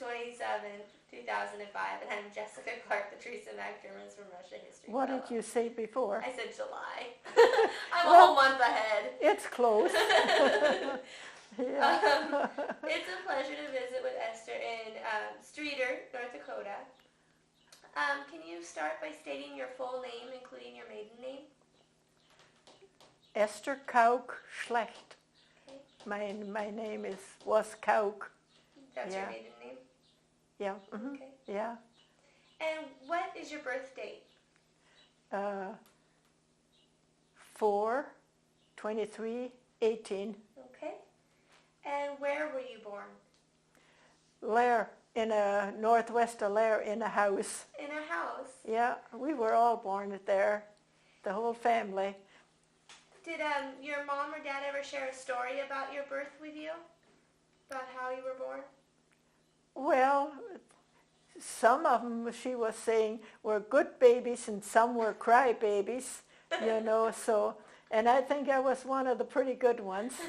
27th, 2005, and I'm Jessica Clark, the Teresa McDermott's from Russia History What Fellow. did you say before? I said July. I'm a Well, whole month ahead. It's close. Yeah. It's a pleasure to visit with Esther in Streator, North Dakota. Can you start by stating your full name, including your maiden name? Esther Kauk Schlecht. Okay. My name was Kauk. That's Yeah. your maiden name? Yeah. Mm-hmm. Okay. Yeah. And what is your birth date? 4/23/18. Okay. And where were you born? Lair in a northwest of Lair in a house. In a house. Yeah, we were all born there, the whole family. Did your mom or dad ever share a story about your birth with you? About how you were born? Well, some of them, she was saying, were good babies and some were cry babies, you know, so, and I think I was one of the pretty good ones. Do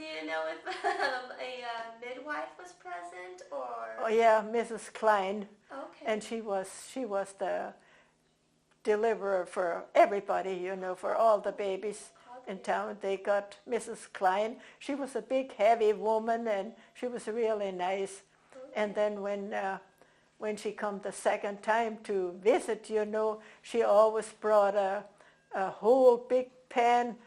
you know if a midwife was present or? Oh yeah, Mrs. Klein, Okay. and she was the deliverer for everybody, you know, for all the babies in town. They got Mrs. Klein. She was a big, heavy woman, and she was really nice. Okay. And then when she come the second time to visit, you know, she always brought a whole big pan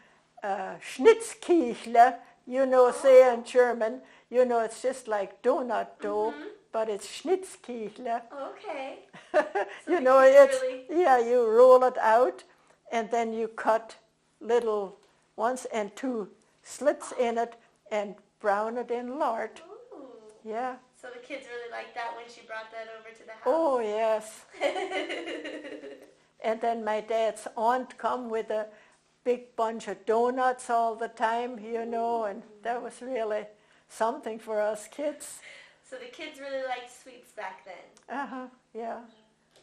Schnitzkichle, you know, say in German. You know, it's just like donut dough, but it's Schnitzkichle. Okay. So You know, it's, yeah, you roll it out, and then you cut little ones and 2 slits in it and brown it in lard. Ooh. Yeah. So the kids really liked that when she brought that over to the house? Oh, yes. And then my dad's aunt come with a big bunch of donuts all the time, you know, and that was really something for us kids. So the kids really liked sweets back then? Uh-huh, yeah,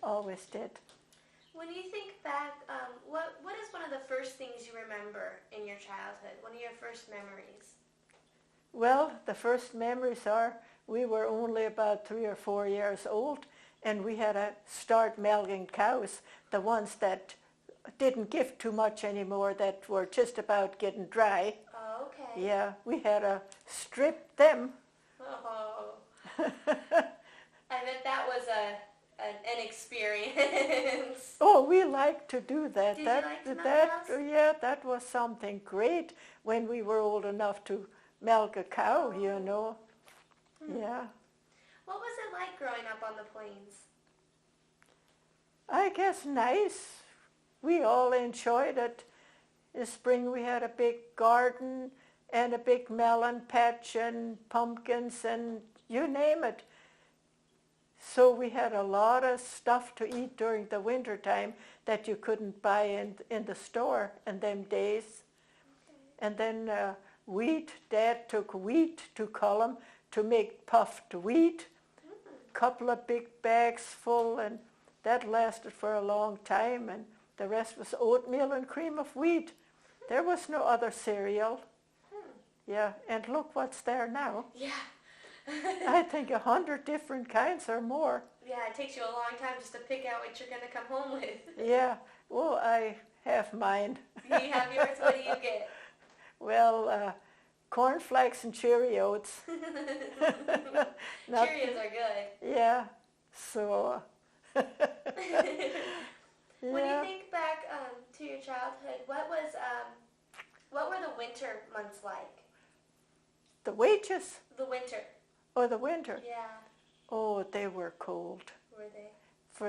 always did. When you think back, what is one of the first things you remember in your childhood? One of your first memories? Well, the first memories are we were only about 3 or 4 years old, and we had to start milking cows, the ones that didn't give too much anymore, that were just about getting dry. Oh, okay. Yeah, we had to strip them. Oh. I bet that was an experience. Oh, we liked to do that. Did you like to milk cows? Yeah, that was something great when we were old enough to milk a cow, you know. Yeah. What was it like growing up on the plains? I guess nice. We all enjoyed it. In spring we had a big garden and a big melon patch and pumpkins and you name it. So we had a lot of stuff to eat during the winter time that you couldn't buy in the store in them days. Okay. And then wheat, Dad took wheat to Cullum to make puffed wheat. Couple of big bags full, and that lasted for a long time, and the rest was oatmeal and cream of wheat. There was no other cereal. Yeah, and look what's there now. Yeah. I think 100 different kinds or more. Yeah, it takes you a long time just to pick out what you're going to come home with. Yeah, well, I have mine. You have yours? What do you get? Well, cornflakes and Cheerios. Cheerios are good. Yeah, so... When you think back to your childhood, what were the winter months like? The wages? The winter. Oh, the winter? Yeah. Oh, they were cold. Were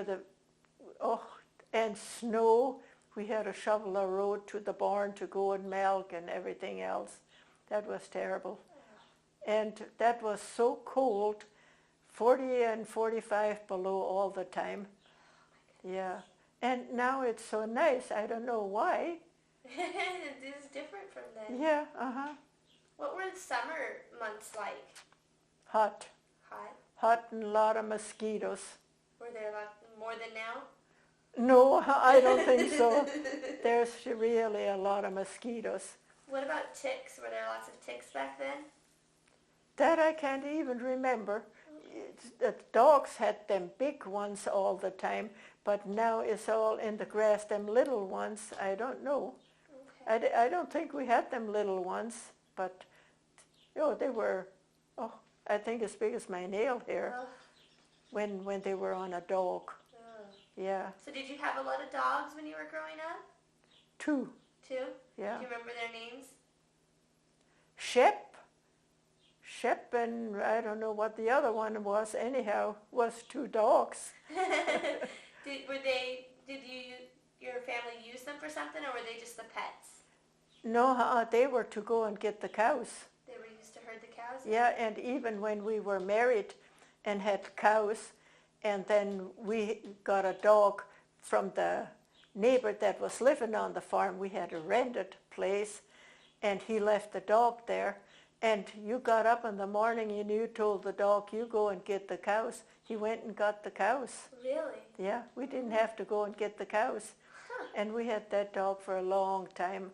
they? And snow. We had to shovel a road to the barn to go and milk and everything else. That was terrible. Oh. And that was so cold, 40 and 45 below all the time. Oh, yeah. And now it's so nice. I don't know why. It is different from then. Yeah, uh-huh. What were the summer months like? Hot. Hot? Hot and a lot of mosquitoes. Were there a lot more than now? No, I don't think so. There's really a lot of mosquitoes. What about ticks? Were there lots of ticks back then? That That I can't even remember. The dogs had them big ones all the time, but now it's all in the grass, them little ones, I don't know. Okay. I don't think we had them little ones, but they were, I think as big as my nail hair Ugh. when they were on a dog. Ugh. Yeah, So did you have a lot of dogs when you were growing up? 2. Two? Yeah. Do you remember their names? Shep and I don't know what the other one was anyhow, was 2 dogs. Did your family use them for something, or were they just the pets? No, they were to go and get the cows. They were used to herd the cows? Yeah, and even when we were married and had cows, and then we got a dog from the neighbor that was living on the farm. We had a rented place, and he left the dog there. And you got up in the morning and you told the dog, you go and get the cows. He went and got the cows. Really? Yeah, we didn't have to go and get the cows. Huh. And we had that dog for a long time.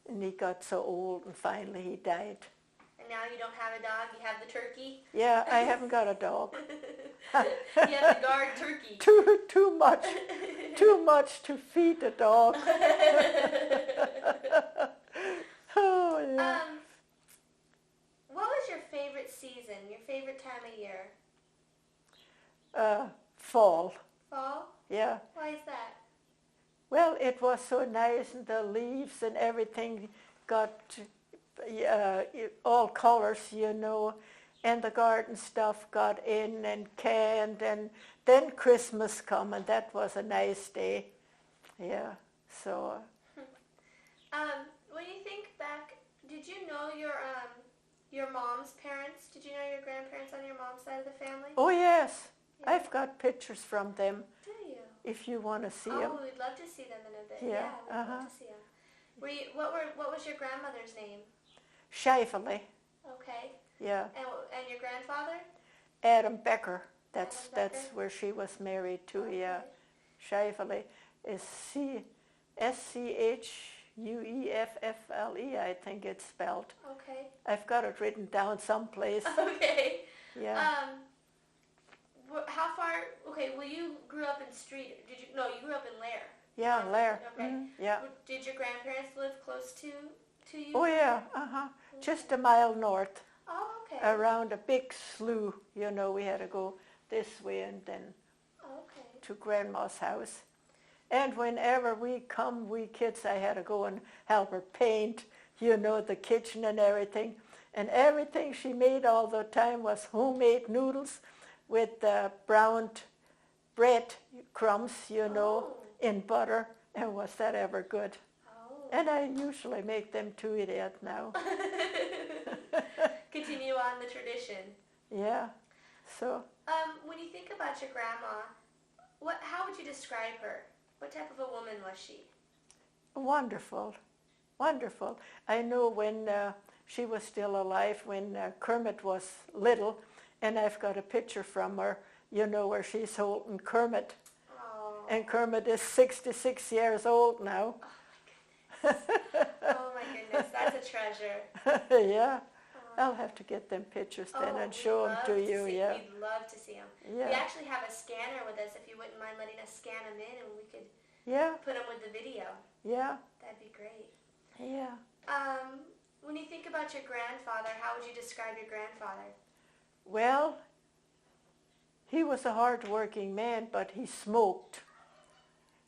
And he got so old and finally he died. And now you don't have a dog, you have the turkey? Yeah, I haven't got a dog. You have to guard turkey. Too much to feed a dog. Oh, yeah. What was your favorite season, your favorite time of year? Fall. Fall? Yeah. Why is that? Well, it was so nice, and the leaves and everything got all colors, and the garden stuff got in and canned, and then Christmas come, and that was a nice day. Yeah, so. When you think back, did you know your mom's parents? Did you know your grandparents on your mom's side of the family? Oh, yes. Yeah. I've got pictures from them Do you? if you want to see them. Oh, we'd love to see them in a bit. Yeah, We'd love to see them. What was your grandmother's name? Scheifele, Okay. yeah. And your grandfather? Adam Becker. Adam That's Becker? where she was married to, Okay. yeah. Scheifele is Scheufele, I think it's spelled. Okay. I've got it written down someplace. Okay. Yeah. How far? Okay. Well, you grew up in Street. You grew up in Lair. Yeah, Lair. Okay. Yeah. Did your grandparents live close to you? Oh, yeah, just a mile north, Oh, okay. around a big slough. We had to go this way and then Okay. to Grandma's house. And whenever we kids, I had to go and help her paint, the kitchen and everything. And everything she made all the time was homemade noodles with browned bread crumbs, Oh. in butter. And was that ever good? Oh. And I usually make them to eat it now. Continue on the tradition. Yeah. So. When you think about your grandma, how would you describe her? What type of a woman was she? Wonderful. Wonderful. I know when she was still alive, when Kermit was little, and I've got a picture from her, where she's holding Kermit. Oh. And Kermit is 66 years old now. Oh my goodness, that's a treasure. Yeah. I'll have to get them pictures then and show them to you. Yeah. We'd love to see them. Yeah. We actually have a scanner with us, if you wouldn't mind letting us scan them in, and we could Yeah. put them with the video. Yeah. That'd be great. Yeah. When you think about your grandfather, how would you describe your grandfather? Well, he was a hard-working man, but he smoked.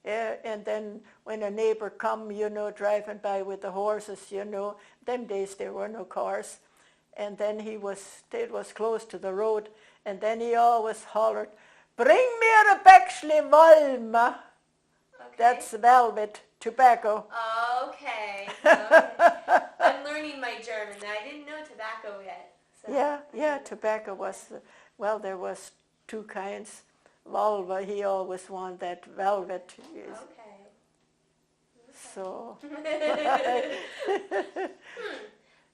And then when a neighbor come, driving by with the horses, them days there were no cars. And then it was close to the road, and then he always hollered, "Bring me a Bexley Volma." Okay. That's velvet tobacco. Okay. I'm learning my German. I didn't know tobacco yet. So. Yeah, tobacco was, there was 2 kinds. Volva, he always wanted that velvet. Okay. So.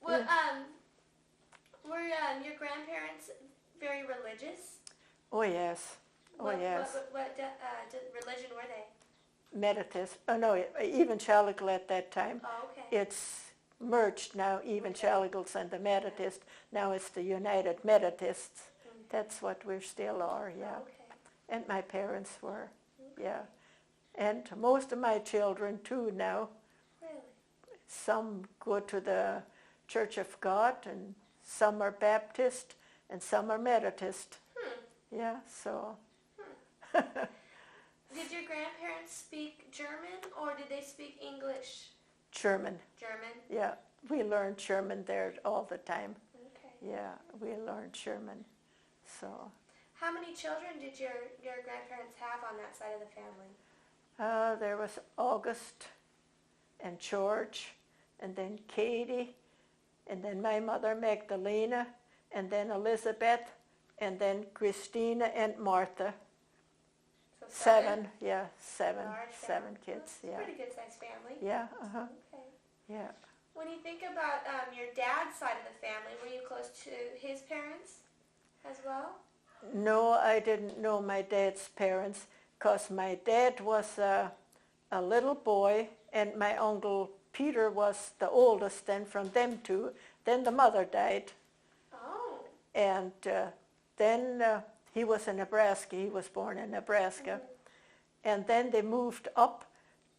Well, were your grandparents very religious? Oh, yes. What religion were they? Meditative. Oh, no, evangelical at that time. Oh, okay. It's merged now, Evangelicals and the Methodists. Now it's the United Methodists. That's what we still are, yeah. Okay. And my parents were, yeah. And most of my children too now. Really? Some go to the Church of God, and some are Baptist, and some are Methodist. Yeah, so. Did your grandparents speak German, or did they speak English? German. German? Yeah, we learned German there all the time. Okay. Yeah, we learned German. So. How many children did your grandparents have on that side of the family? There was August and George, and then Katie, and then my mother Magdalena, and then Elizabeth, and then Christina and Martha. So Seven, yeah, seven kids, Well, yeah. Pretty good sized family. Yeah, Okay. yeah. When you think about your dad's side of the family, were you close to his parents as well? No, I didn't know my dad's parents, because my dad was a little boy, and my uncle Peter was the oldest, and from them two, then the mother died. Oh. And then he was in Nebraska. He was born in Nebraska. And then they moved up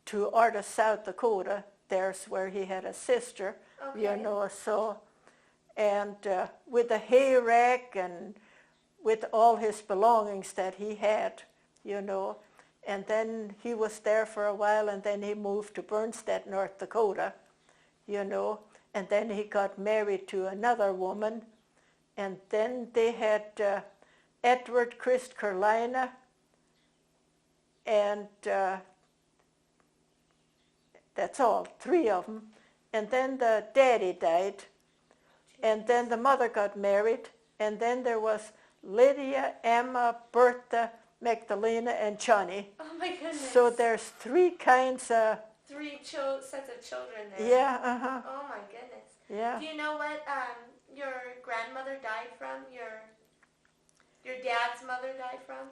to Artis, South Dakota. There's where he had a sister, you Okay. know, so. And with a hay rack and with all his belongings that he had, you know. And then he was there for a while, and then he moved to Bernstedt, North Dakota, you know. And then he got married to another woman. And then they had Edward, Chris, Carolina, and that's all, 3 of them. And then the daddy died, and then the mother got married, and then there was Lydia, Emma, Bertha, Magdalena, and Johnny. Oh my goodness. So there's 3 kinds of... 3 sets of children there. Yeah, uh-huh. Oh my goodness. Yeah. Do you know what your grandmother died from? Your dad's mother died from?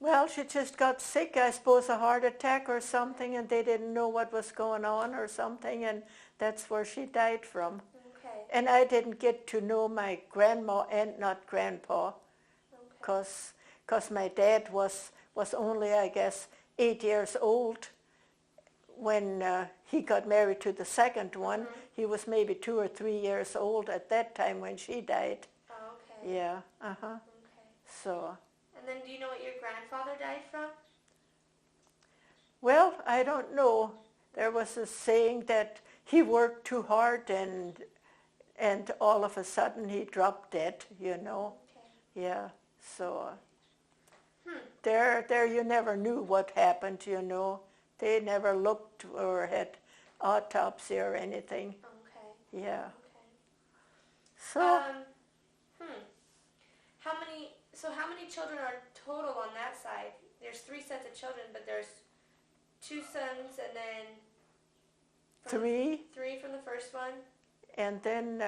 Well, she just got sick, I suppose, a heart attack or something, and they didn't know what was going on or something, and that's where she died from. Okay. And I didn't get to know my grandma and not grandpa, because my dad was only, I guess, 8 years old when he got married to the second one. He was maybe 2 or 3 years old at that time when she died. Oh, okay. Yeah, uh-huh. Okay. So... And then do you know what your grandfather died from? Well, I don't know. There was a saying that he worked too hard and all of a sudden he dropped dead, you know. Okay. Yeah, so there you never knew what happened, you know. They never looked or had autopsy or anything. Okay. Yeah. Okay. So, How many children are total on that side? There's 3 sets of children, but there's 2 sons and then 3, 3 from the first one. and then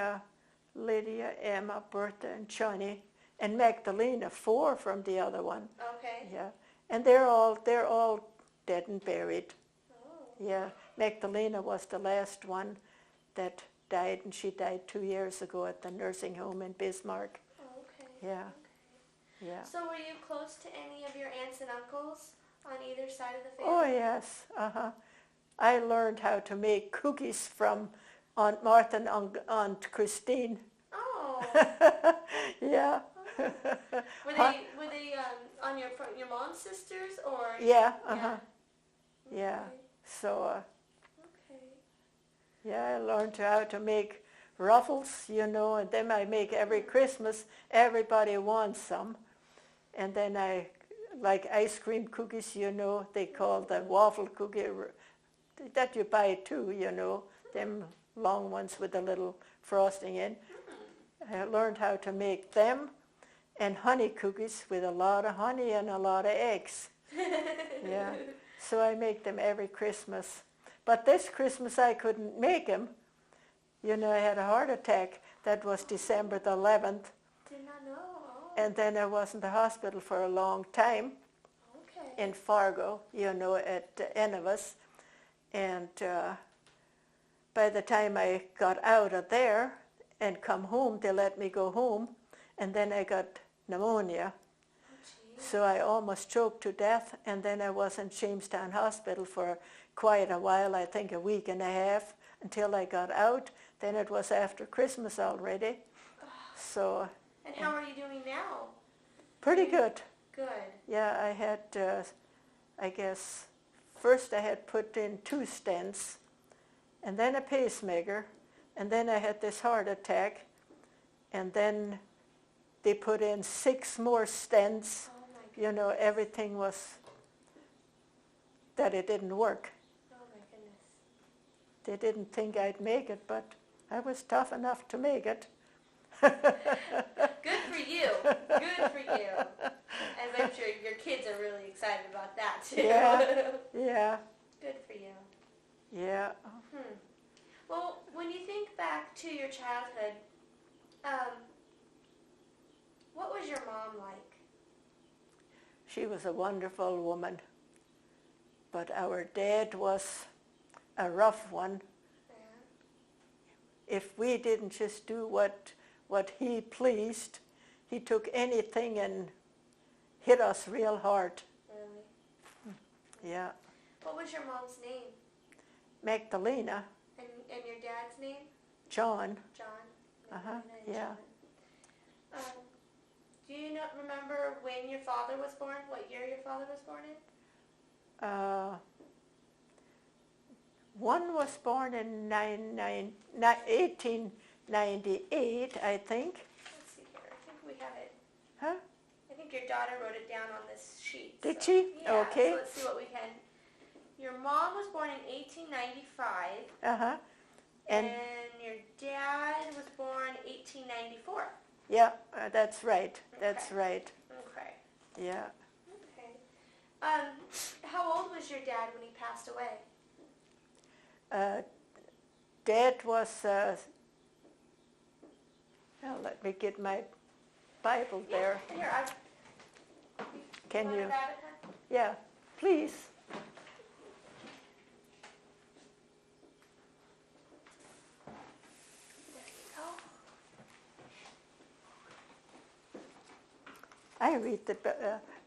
Lydia, Emma, Bertha, and Johnny, and Magdalena, 4 from the other one. Okay. Yeah, and they're all dead and buried. Oh. Yeah, Magdalena was the last one that died, and she died 2 years ago at the nursing home in Bismarck. Okay. Yeah, yeah. So were you close to any of your aunts and uncles on either side of the Oh family? yes, I learned how to make cookies from Aunt Martha and Aunt Christine. Oh. Yeah. Were they on your mom's sisters or? Yeah, Okay. yeah. So, Okay. yeah, I learned how to make ruffles, you know, and then I make every Christmas. Everybody wants some. And then I like ice cream cookies, you know, they call the waffle cookie that you buy too, you know, them long ones with a little frosting in. I learned how to make them, and honey cookies with a lot of honey and a lot of eggs. Yeah, so I make them every Christmas. But this Christmas I couldn't make them. You know, I had a heart attack. That was December the 11th. Did not know. Oh. And then I was in the hospital for a long time Okay. in Fargo, you know, at Ennis. And by the time I got out of there and come home, they let me go home, and then I got pneumonia. So I almost choked to death, and then I was in Jamestown Hospital for quite a while, I think a week and a half, until I got out. Then it was after Christmas already. So. And how are you doing now? Pretty good. Good. Yeah, I had, I guess, first I had put in 2 stents, and then a pacemaker, and then I had this heart attack, and then they put in 6 more stents. Oh my goodness. You know, everything was that it didn't work. Oh my goodness. They didn't think I'd make it, but I was tough enough to make it. Good for you. Good for you. And I'm sure your kids are really excited about that too. Yeah. Yeah. Good for you. Yeah. Well, when you think back to your childhood, what was your mom like? She was a wonderful woman, but our dad was a rough one. Yeah. If we didn't just do what he pleased, he took anything and hit us real hard. Really? Yeah. What was your mom's name? Magdalena. And your dad's name? John. John. Uh-huh, Magdalena and yeah. John. Do you not remember when your father was born? What year your father was born in? One was born in 1898, I think. Let's see here. I think we have it. Huh? I think your daughter wrote it down on this sheet. Did so. she? Yeah, Okay. so let's see what we can. Your mom was born in 1895. Uh-huh. And your dad was born 1894. Yeah, that's right. That's right. Okay. Yeah. Okay. How old was your dad when he passed away? Dad was, well, let me get my Bible there. Yeah, here, Can want you? to grab it, huh? Yeah, please. There you go. I read the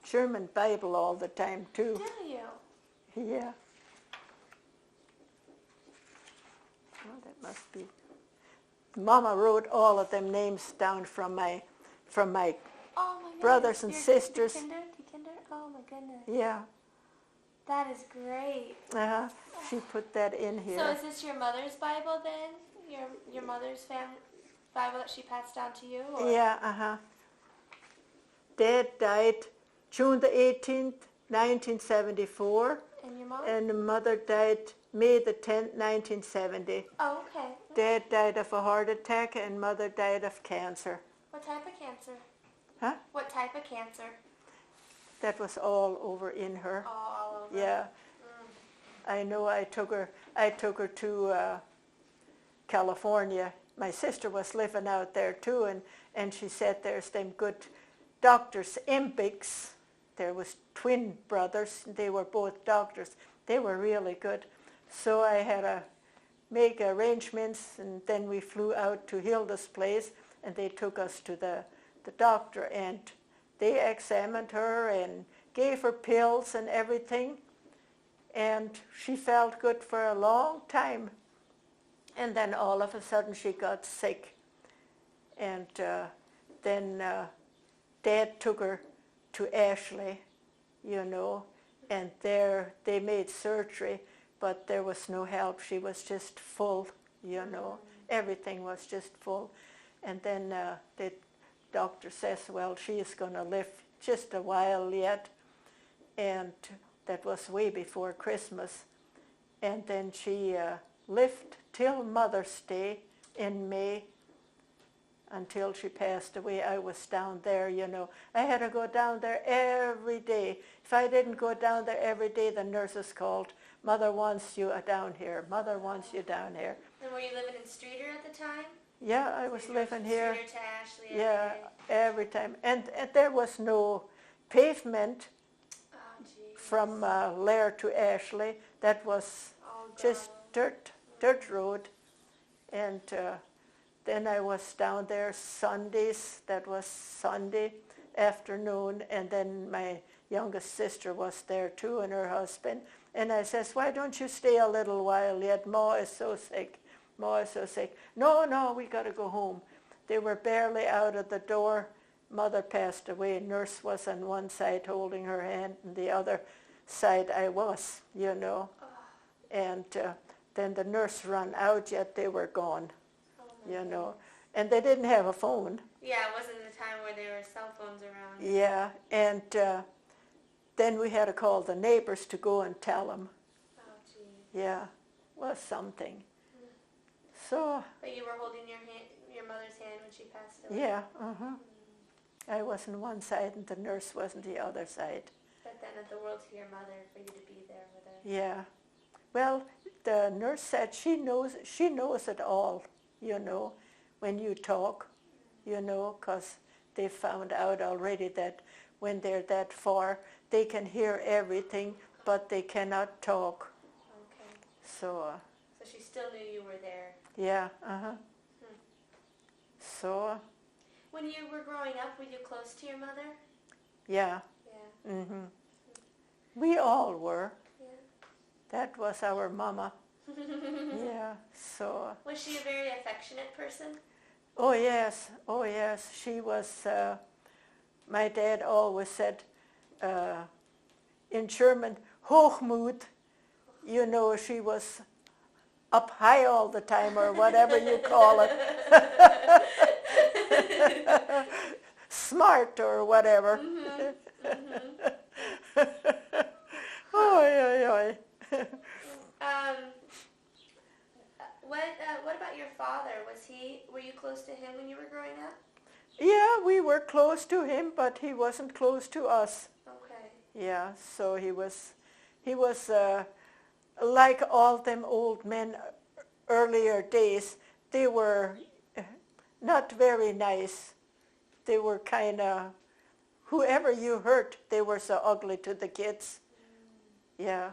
German Bible all the time, too. Do you? Yeah. Well, that must be. Mama wrote all of them names down from my Oh my goodness. brothers and Your sisters. Die Kinder? Oh my goodness. Yeah. That is great. Uh-huh. She put that in here. So is this your mother's Bible then? Your mother's family Bible that she passed down to you? Or? Yeah, uh-huh. Dad died June the 18th, 1974. And your mom? And mother died May the 10th, 1970. Oh, okay. Dad died of a heart attack and mother died of cancer. What type of cancer? Huh? What type of cancer? That was all over in her. All over. Yeah. I know I took her to California. My sister was living out there too, and she said there's them good doctors, Impics. There was twin brothers. They were both doctors. They were really good. So I had to make arrangements, and then we flew out to Hilda's place, and they took us to the doctor, and they examined her and gave her pills and everything, and she felt good for a long time. And then all of a sudden she got sick, and then Dad took her to Ashley, you know, and there they made surgery, but there was no help. She was just full, you know. Everything was just full. And then the doctor says, well, she is going to live just a while yet. And that was way before Christmas. And then she lived till Mother's Day in May, until she passed away. I was down there, you know. I had to go down there every day. If I didn't go down there every day, the nurses called, Mother wants you down here. Mother wants you down here. And were you living in Streeter at the time? Yeah, I was living here. Streeter to Ashley Yeah, every day? every time. And there was no pavement Oh, geez. from Lair to Ashley. That was Oh, just God. dirt road. And then I was down there Sundays. That was Sunday afternoon. And then my youngest sister was there too, and her husband. And I says, why don't you stay a little while yet? Ma is so sick. Ma is so sick. No, we got to go home. They were barely out of the door. Mother passed away. Nurse was on one side holding her hand, and the other side I was, you know. And then the nurse run out, yet they were gone, you know. And they didn't have a phone. Yeah, it wasn't the time where there were cell phones around. Yeah, and then we had to call the neighbors to go and tell them. Oh, gee. Yeah, was something. So. But you were holding your mother's hand when she passed away? Yeah, I was on one side and the nurse was on the other side. But then at the world to your mother for you to be there with her. Yeah. Well, the nurse said she knows it all, you know, when you talk, you know, because they found out already that when they're that far, they can hear everything, but they cannot talk. Okay. So she still knew you were there. Yeah, So. When you were growing up, were you close to your mother? Yeah. Yeah. We all were. Yeah. That was our mama. Yeah, so. Was she a very affectionate person? Oh yes, she was, my dad always said in German, Hochmut, you know, she was up high all the time, or whatever you call it. Smart or whatever. Oy. What about your father? Were you close to him when you were growing up? Yeah, we were close to him, but he wasn't close to us. Okay. Yeah, so he was like all them old men earlier days. They were not very nice. They were kind of, whoever you hurt, they were so ugly to the kids. Yeah,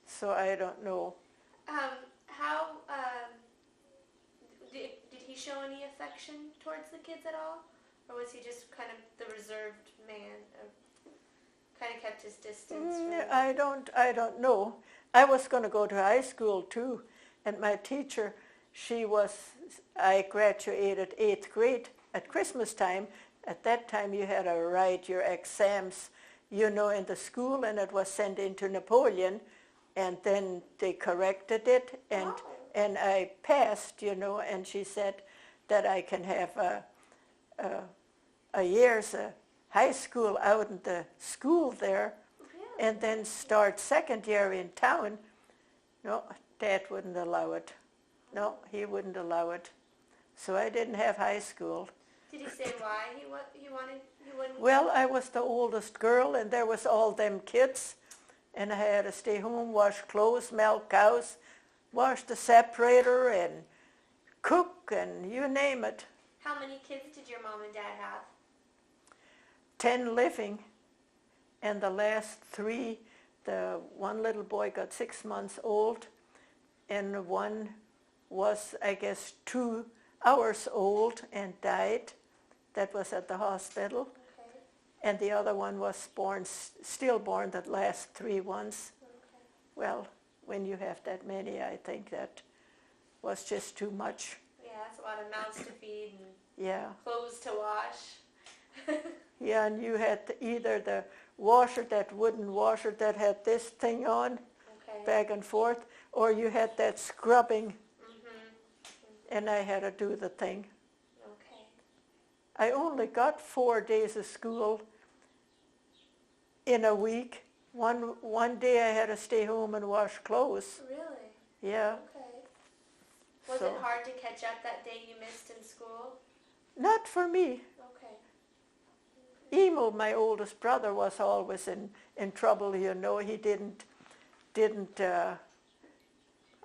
so I don't know. Did he show any affection towards the kids at all? Or was he just kind of the reserved man, kind of kept his distance? I don't know. I was going to go to high school too, and my teacher, I graduated 8th grade at Christmas time. At that time you had to write your exams, you know, in the school, and it was sent into Napoleon, and then they corrected it, and I passed, you know, and she said that I can have a year's high school out in the school there, and then start second year in town. No, Dad wouldn't allow it. No, he wouldn't allow it. So I didn't have high school. Did he say why he wouldn't? Well, I was the oldest girl, and there was all them kids, and I had to stay home, wash clothes, milk cows, wash the separator, and cook, and you name it. How many kids did your mom and dad have? 10 living, and the last 3, the one little boy got 6 months old, and one was, I guess, 2 hours old and died. That was at the hospital. Okay. And the other one was stillborn, the last 3 ones. Okay. Well, when you have that many, I think that was just too much. Yeah, that's a lot of mouths to feed and Yeah. clothes to wash. Yeah, and you had either the washer, that wooden washer that had this thing on, back and forth, or you had that scrubbing, and I had to do the thing. Okay. I only got 4 days of school in a week. One day I had to stay home and wash clothes. Really? Yeah. Okay. Was it hard to catch up that day you missed in school? Not for me. Okay. Emil, my oldest brother, was always in trouble, you know. He didn't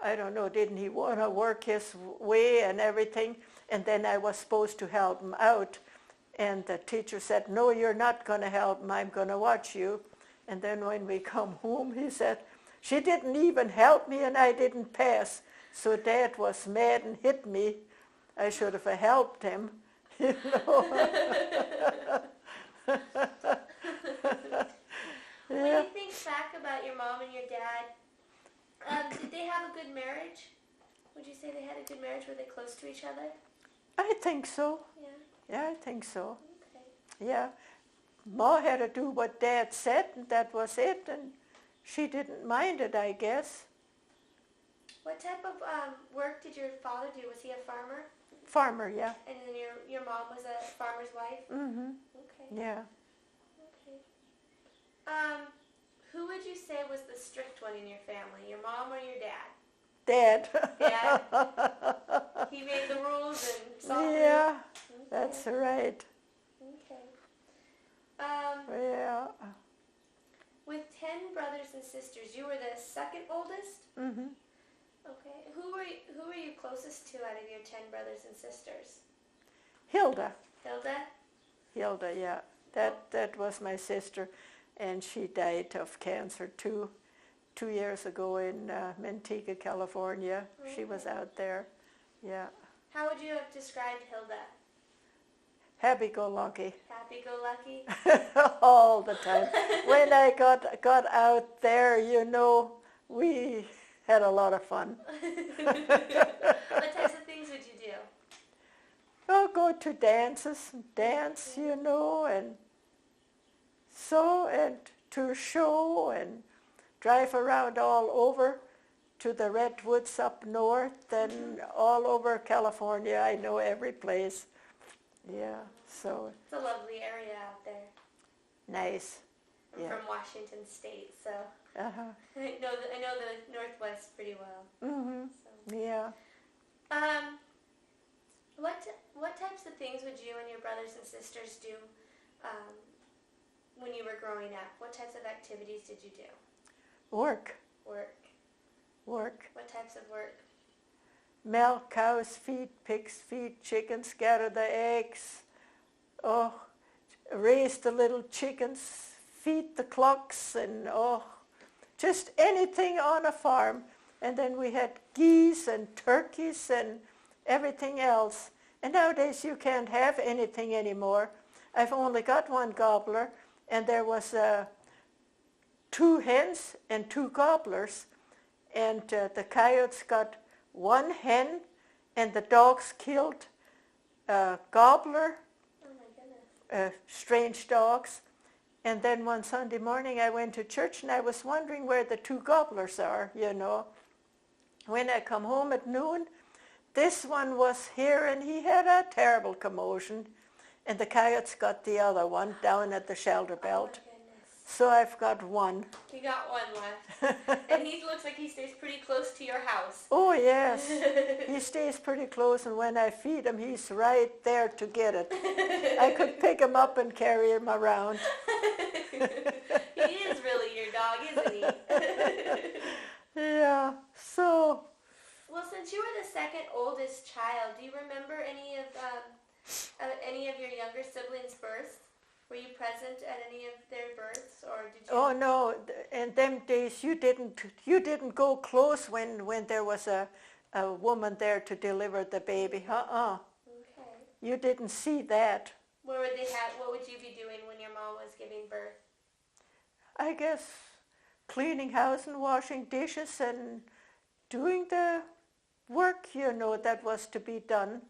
I don't know, didn't he want to work his way and everything? And then I was supposed to help him out. And the teacher said, no, you're not going to help him. I'm going to watch you. And then when we come home, he said, she didn't even help me and I didn't pass. So Dad was mad and hit me. I should have helped him, you know. When Yeah, you think back about your mom and your dad, did they have a good marriage? Would you say they had a good marriage? Were they close to each other? I think so. Yeah. Yeah, I think so. Okay. Yeah. Ma had to do what Dad said, and that was it, and she didn't mind it, I guess. What type of work did your father do? Was he a farmer? Farmer, yeah. And then your mom was a farmer's wife? Mm-hmm. Okay. Yeah. Okay. Who would you say was the strict one in your family? Your mom or your dad? Dad. Dad? He made the rules and saw them? Yeah, Okay. that's right. Okay. Yeah. With 10 brothers and sisters, you were the second oldest? Mm-hmm. Okay. Who were you closest to out of your 10 brothers and sisters? Hilda. Hilda? Yeah. That was my sister, and she died of cancer two years ago in Manteca, California. Okay. She was out there. Yeah. How would you have described Hilda? Happy-go-lucky. Happy-go-lucky? All the time. When I got out there, you know, we had a lot of fun. What types of things would you do? I'll go to dances and dance, you know, and to a show and drive around all over to the redwoods up north and all over California. I know every place. Yeah, so It's a lovely area out there. nice. I'm Yeah. from Washington State, so Uh-huh. I know the Northwest pretty well. Mm-hmm. So. Yeah. What types of things would you and your brothers and sisters do when you were growing up? What types of activities did you do? Work. Work. What types of work? Milk cows, feed pigs, feed chickens, gather the eggs. Oh, raise the little chickens, feed the clocks, and just anything on a farm. And then we had geese and turkeys and everything else. And nowadays you can't have anything anymore. I've only got one gobbler, and there was 2 hens and 2 gobblers. And the coyotes got 1 hen, and the dogs killed a gobbler, Oh my goodness. strange dogs. And then one Sunday morning I went to church, and I was wondering where the 2 gobblers are, you know. When I come home at noon, this one was here, and he had a terrible commotion. And the coyotes got the other one down at the shelter belt. Oh my goodness. So I've got 1. You got 1 left. And he looks like he stays pretty close to your house. Oh, yes. He stays pretty close, and when I feed him, he's right there to get it. I could pick him up and carry him around. He is really your dog, isn't he? Yeah, so... Well, since you were the second oldest child, do you remember any of your younger siblings' births? Were you present at any of their births, or did you? Oh, no, in them days you didn't go close when there was a woman there to deliver the baby. Okay. You didn't see that. What would you be doing when your mom was giving birth? I guess cleaning house and washing dishes and doing the work, you know, that was to be done.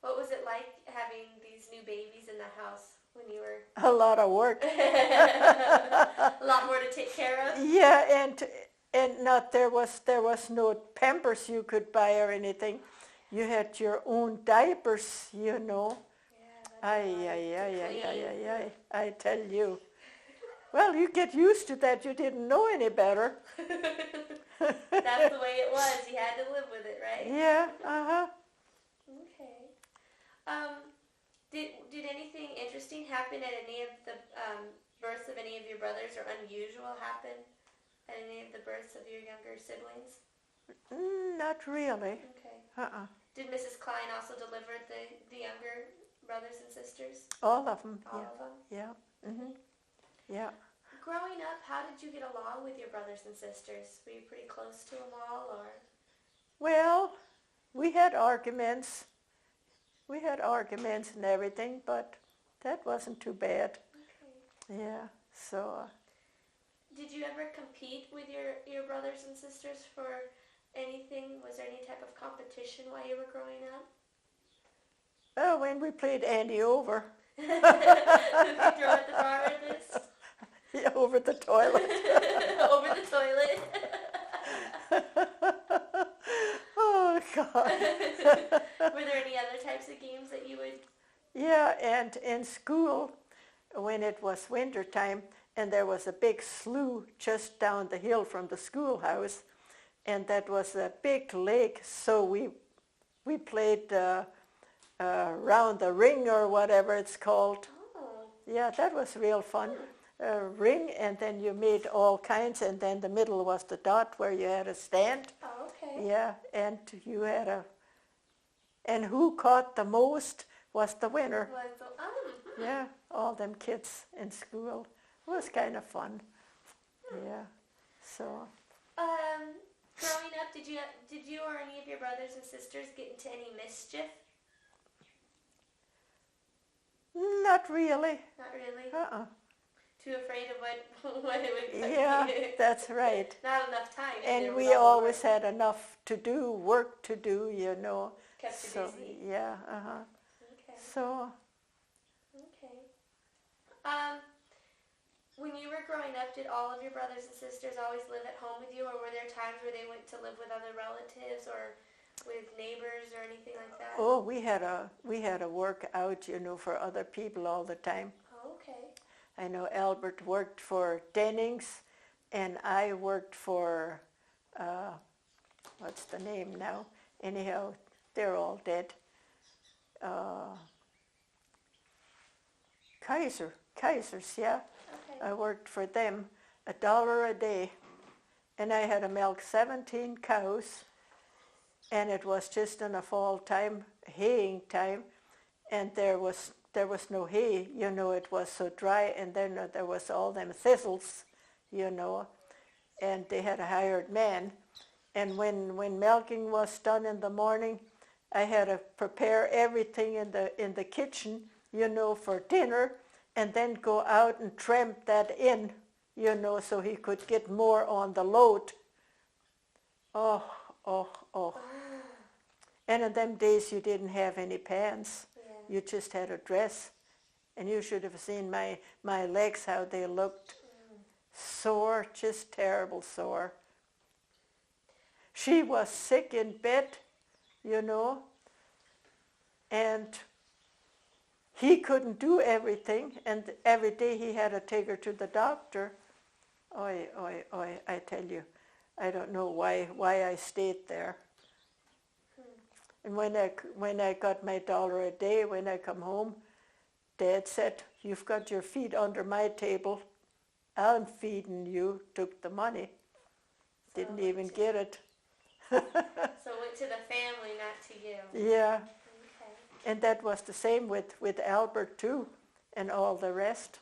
What was it like having these new babies in the house when you were? A lot of work. A lot more to take care of? Yeah, and not there was no Pampers you could buy or anything. You had your own diapers, you know. Yeah, I tell you. Well, you get used to that. You didn't know any better. That's the way it was. You had to live with it, right? Yeah, uh-huh. Okay. Did anything interesting happen at any of the births of any of your brothers, or unusual happen at any of the births of your younger siblings? Not really. Okay. Did Mrs. Klein also deliver the younger brothers and sisters? All of them. All Yeah. of them? Yeah. Mm-hmm. Yeah. Growing up, how did you get along with your brothers and sisters? Were you pretty close to them all, or? Well, we had arguments. We had arguments and everything, but that wasn't too bad. Okay. Yeah, so... Did you ever compete with your brothers and sisters for anything? Was there any type of competition while you were growing up? Oh, when we played Andy over. Who could throw it the farthest? Yeah, over the toilet. Over the toilet. Oh, God. Were there any other types of games that you would... Yeah, and in school, when it was winter time, and there was a big slough just down the hill from the schoolhouse, and that was a big lake, so we played round the ring or whatever it's called. Oh. Yeah, that was real fun. Ring, and then you made all kinds, and then the middle was the dot where you had a stand. Oh, okay. Yeah, and you had and who caught the most was the winner. Yeah, all them kids in school. It was kind of fun. Yeah, so. Growing up, did you or any of your brothers and sisters get into any mischief? Not really. Not really? Uh-uh. Too afraid of what it would be? Yeah, that's right. Not enough time. And we always had enough to do, work to do, you know. Kept you busy. Yeah, Okay. So. Okay. When you were growing up, did all of your brothers and sisters always live at home with you, or were there times where they went to live with other relatives or with neighbors or anything like that? Oh, we had to work out, you know, for other people all the time. Oh, okay. I know Albert worked for Dennings, and I worked for, what's the name now? Anyhow, they're all dead. Kaiser's, yeah. Okay. I worked for them $1 a day, and I had to milk 17 cows, and it was just in the fall time, haying time, and there was no hay, you know, it was so dry, and then there was all them thistles, you know, and they had a hired man, and when milking was done in the morning, I had to prepare everything in the kitchen, you know, for dinner, and then go out and tramp that in, you know, so he could get more on the load. Oh. And in them days you didn't have any pants. Yeah. You just had a dress. And you should have seen my legs, how they looked. Sore, just terrible sore. She was sick in bed, you know, and he couldn't do everything, and every day he had to take her to the doctor. Oi, I tell you, I don't know why I stayed there. And when I got my $1 a day, when I come home, Dad said, "You've got your feet under my table. I'm feeding you." Took the money. Didn't even get it. So it went to the family, not to you. Yeah. Okay. And that was the same with Albert too, and all the rest.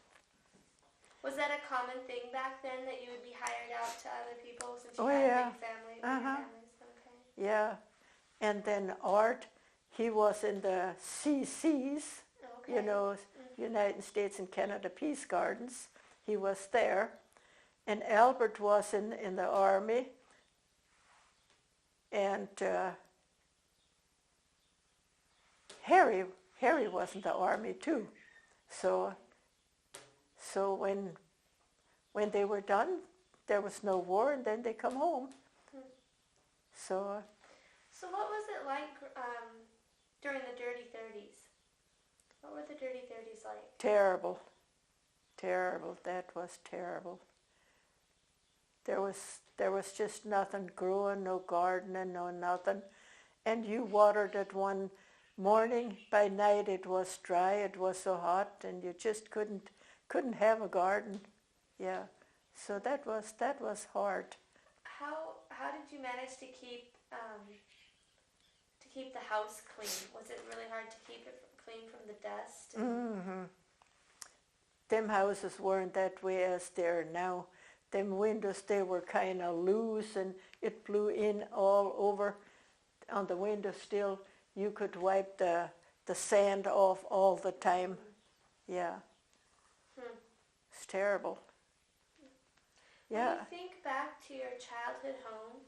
Was that a common thing back then, that you would be hired out to other people since you Oh, had yeah. a big family? Big families? Okay. Yeah. And then Art, he was in the CCs, Okay. you know, United States and Canada Peace Gardens. He was there. And Albert was in the Army. And Harry was in the Army too. So when they were done, there was no war, and then they come home. So what was it like during the Dirty 30s? What were the Dirty 30s like? terrible. That was terrible. There was just nothing growing, no gardening, no nothing. And you watered it one morning, by night it was dry, it was so hot, and you just couldn't have a garden. Yeah. So that was hard. How did you manage to keep the house clean? Was it really hard to keep it clean from the dust? Mm-hmm. Them houses weren't that way as they're now. Them windows, they were kind of loose, and it blew in all over. on the windowsill, you could wipe the sand off all the time. Yeah. It's terrible. Yeah. When you think back to your childhood home,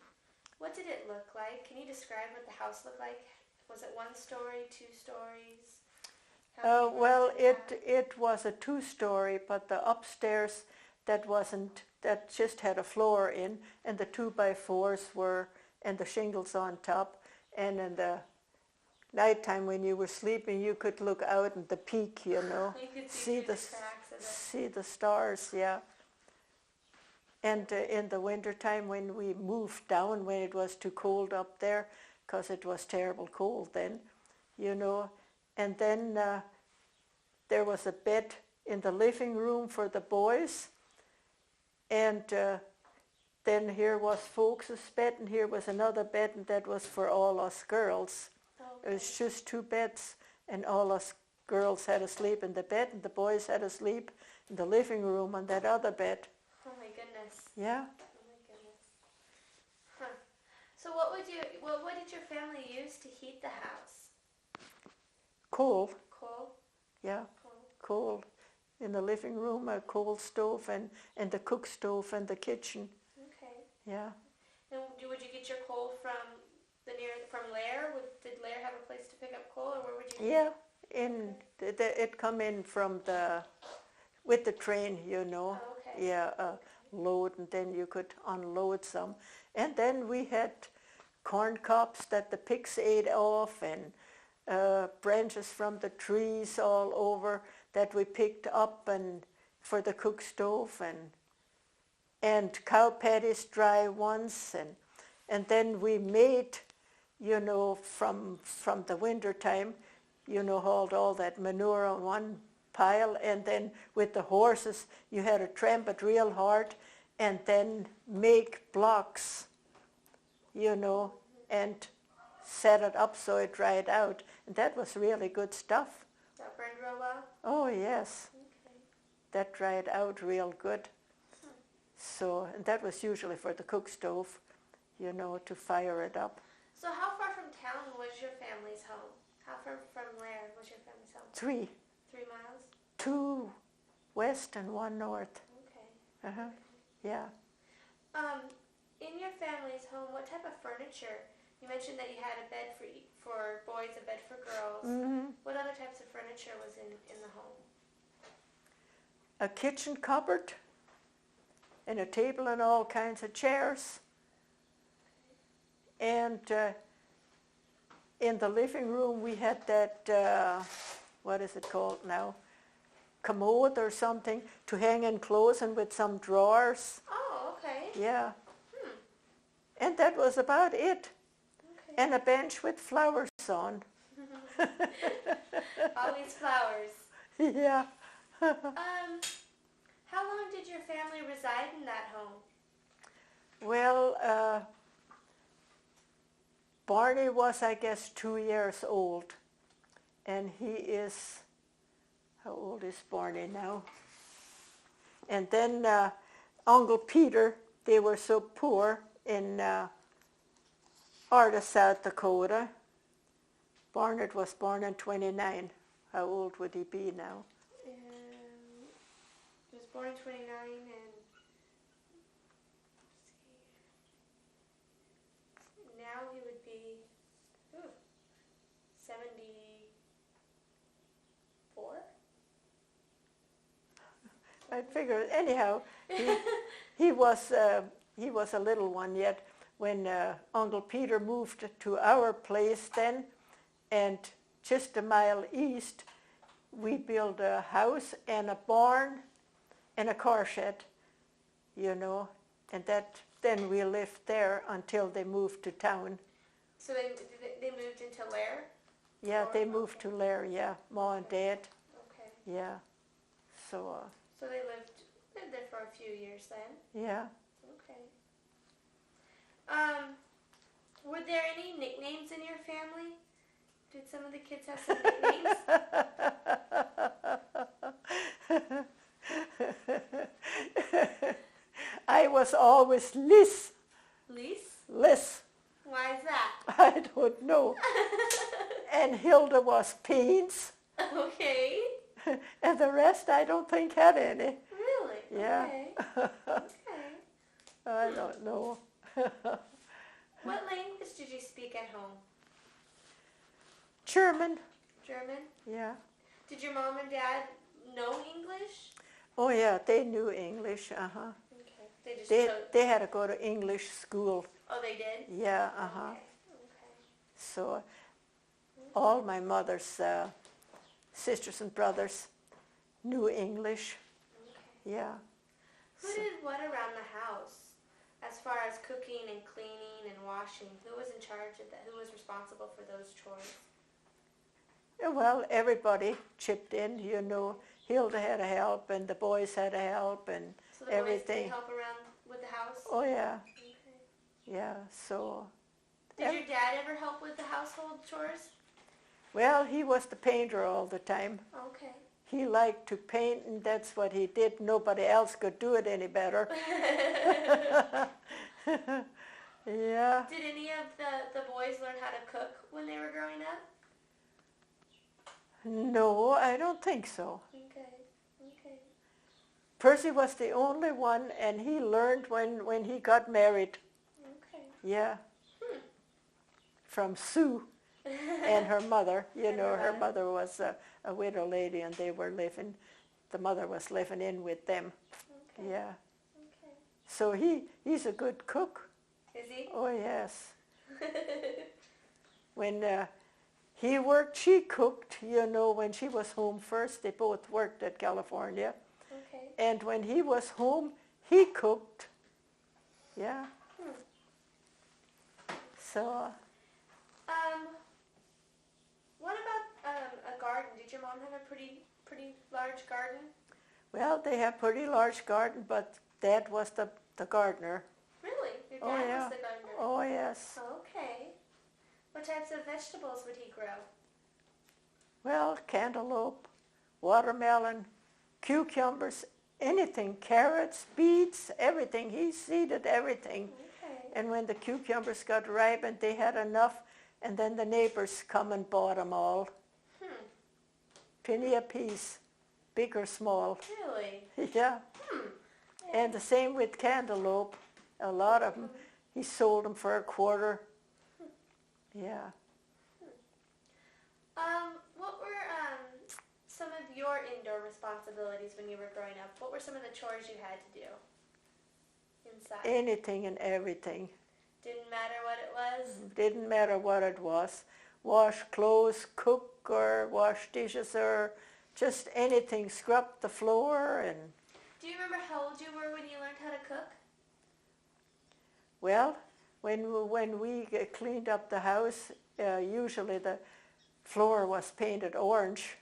what did it look like? Can you describe what the house looked like? Was it 1 story, 2 stories? Well, it was a 2-story, but the upstairs that just had a floor in, and the 2x4s were, and the shingles on top, and in the nighttime when you were sleeping, you could look out at the peak, you know, you could see the cracks of it. see the stars, yeah. And in the wintertime when we moved down, when it was too cold up there, because it was terrible cold then, you know, and then there was a bed in the living room for the boys, and then here was folks' bed, and here was another bed, and that was for all us girls. Okay. It was just 2 beds, and all us girls had to sleep in the bed, and the boys had to sleep in the living room on that other bed. Oh my goodness. Yeah. Oh my goodness. Huh. So what did your family use to heat the house? Coal. Coal? Yeah, Coal. coal. In the living room, a coal stove, and the cook stove in the kitchen. Okay. Yeah. And would you get your coal from Lair? Did Lair have a place to pick up coal, or where would you? Yeah, it come in from with the train, you know. Oh, okay. Yeah, load, and then you could unload some. And then we had corn cobs that the pigs ate off, and branches from the trees all over that we picked up and for the cook stove, and cow patties, dry ones, and then we made, you know, from the winter time, you know, hauled all that manure on one pile, and then with the horses you had to tramp it real hard and then make blocks, you know, and set it up so it dried out, and that was really good stuff. That burned real well? Oh yes. Okay. That dried out real good. So, and that was usually for the cook stove, you know, to fire it up. So how far from town was your family's home? How far from Lair was your family's home? 3. 3 miles? 2 west and 1 north. Okay. Uh-huh. Yeah. In your family's home, what type of furniture? You mentioned that you had a bed for boys, a bed for girls. Mm-hmm. What other types of furniture was in the home? A kitchen cupboard and a table and all kinds of chairs. And in the living room we had that, what is it called now? Commode or something to hang in clothes, and with some drawers. Oh, okay. Yeah. And that was about it. Okay. And a bench with flowers on. All these flowers. Yeah. How long did your family reside in that home? Well, Barney was, I guess, 2 years old. And he is, how old is Barney now? And then Uncle Peter, they were so poor in Arda, South Dakota. Barnett was born in 29. How old would he be now? He was born in 29 and now he would be 74? I figure, anyhow, he was a little one yet when Uncle Peter moved to our place then, and just a mile east we built a house and a barn and a car shed, you know, and then we lived there until they moved to town. So they moved into Lair? Yeah, they moved to Lair, yeah, Ma and Dad. Okay. Yeah, so. So they lived there for a few years then? Yeah. Okay. Were there any nicknames in your family? Did some of the kids have some nicknames? I was always Liz. Liz? Liz. Why is that? I don't Hilda was peas. Okay. And the rest I don't think had any. Really? Yeah. Okay. Okay. I don't know. What language did you speak at home? German. German? Yeah. Did your mom and dad know English? Oh yeah, they knew English. Uh-huh. Okay. They just They had to go to English school. Oh, they did? Yeah. Uh-huh. Okay. Okay. So all my mother's sisters and brothers knew English. Okay. Yeah. Who did what around the house? As far as cooking and cleaning and washing, who was in charge of that? Who was responsible for those chores? Well, everybody chipped in, you know. Hilda had to help, and the boys had to help, and So the everything. boys did help around with the house? Oh yeah, Okay. yeah. So. Did your dad ever help with the household chores? Well, he was the painter all the time. Okay. He liked to paint, and that's what he did. Nobody else could do it any better. Yeah. Did any of the boys learn how to cook when they were growing up? No, I don't think so. Okay. Okay. Percy was the only one, and he learned when he got married. Okay. Yeah. From Sue and her mother. You know, her mother was a widow lady, and they were living, the mother was living in with them. Okay. Yeah. Okay. So he's a good cook. Is he? Oh, yes. When he worked, she cooked, you know, when she was home first. They both worked at California. Okay. And when he was home, he cooked. Yeah. So, what about a garden? Did your mom have a pretty large garden? well, they have pretty large garden, but Dad was the gardener. Really? Your dad Oh, yeah. was the gardener? Oh, yes. Okay. What types of vegetables would he grow? Well, cantaloupe, watermelon, cucumbers, anything, carrots, beets, everything. He seeded everything. Okay. And when the cucumbers got ripe and they had enough, and then the neighbors come and bought them all. Penny a piece, big or small. Really? Yeah. And the same with cantaloupe. A lot of them. He sold them for $0.25. Yeah. What were some of your indoor responsibilities when you were growing up? What were some of the chores you had to do inside? Anything and everything. Didn't matter what it was? Didn't matter what it was. Wash clothes, cook, or wash dishes, or just anything. Scrub the floor. And Do you remember how old you were when you learned how to cook? well, when we cleaned up the house, usually the floor was painted orange.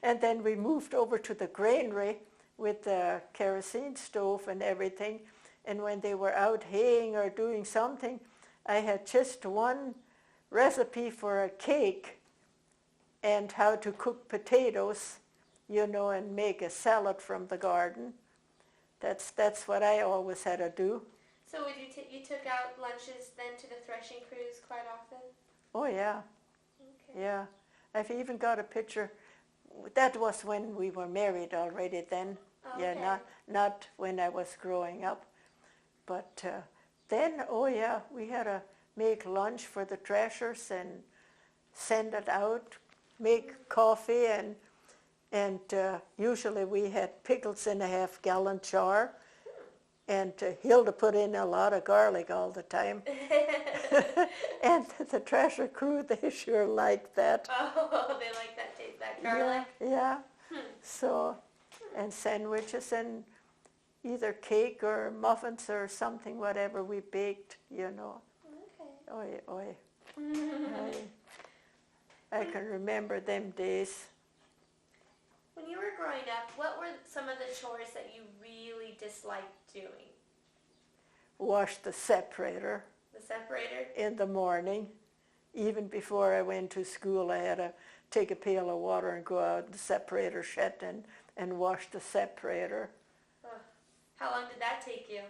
And then we moved over to the granary with the kerosene stove and everything. And when they were out haying or doing something, I had just one recipe for a cake and how to cook potatoes, you know, and make a salad from the garden. That's what I always had to do. So would you took out lunches then to the threshing crews quite often? Oh, yeah. Okay. Yeah. I've even got a picture. That was when we were married already then. Oh, Yeah, okay. not when I was growing up. But then, oh yeah, we had to make lunch for the threshers and send it out, make coffee, and usually we had pickles in a half-gallon jar. And Hilda put in a lot of garlic all the time. And the thresher crew, they sure liked that. Oh, they like that taste, that garlic? Yeah. So, and sandwiches and either cake or muffins or something, whatever we baked, you know. Okay. Oy, oy. I can remember them days. When you were growing up, what were some of the chores that you really disliked doing? Wash the separator The separator? in the morning. Even before I went to school, I had to take a pail of water and go out the separator shed and wash the separator. How long did that take you?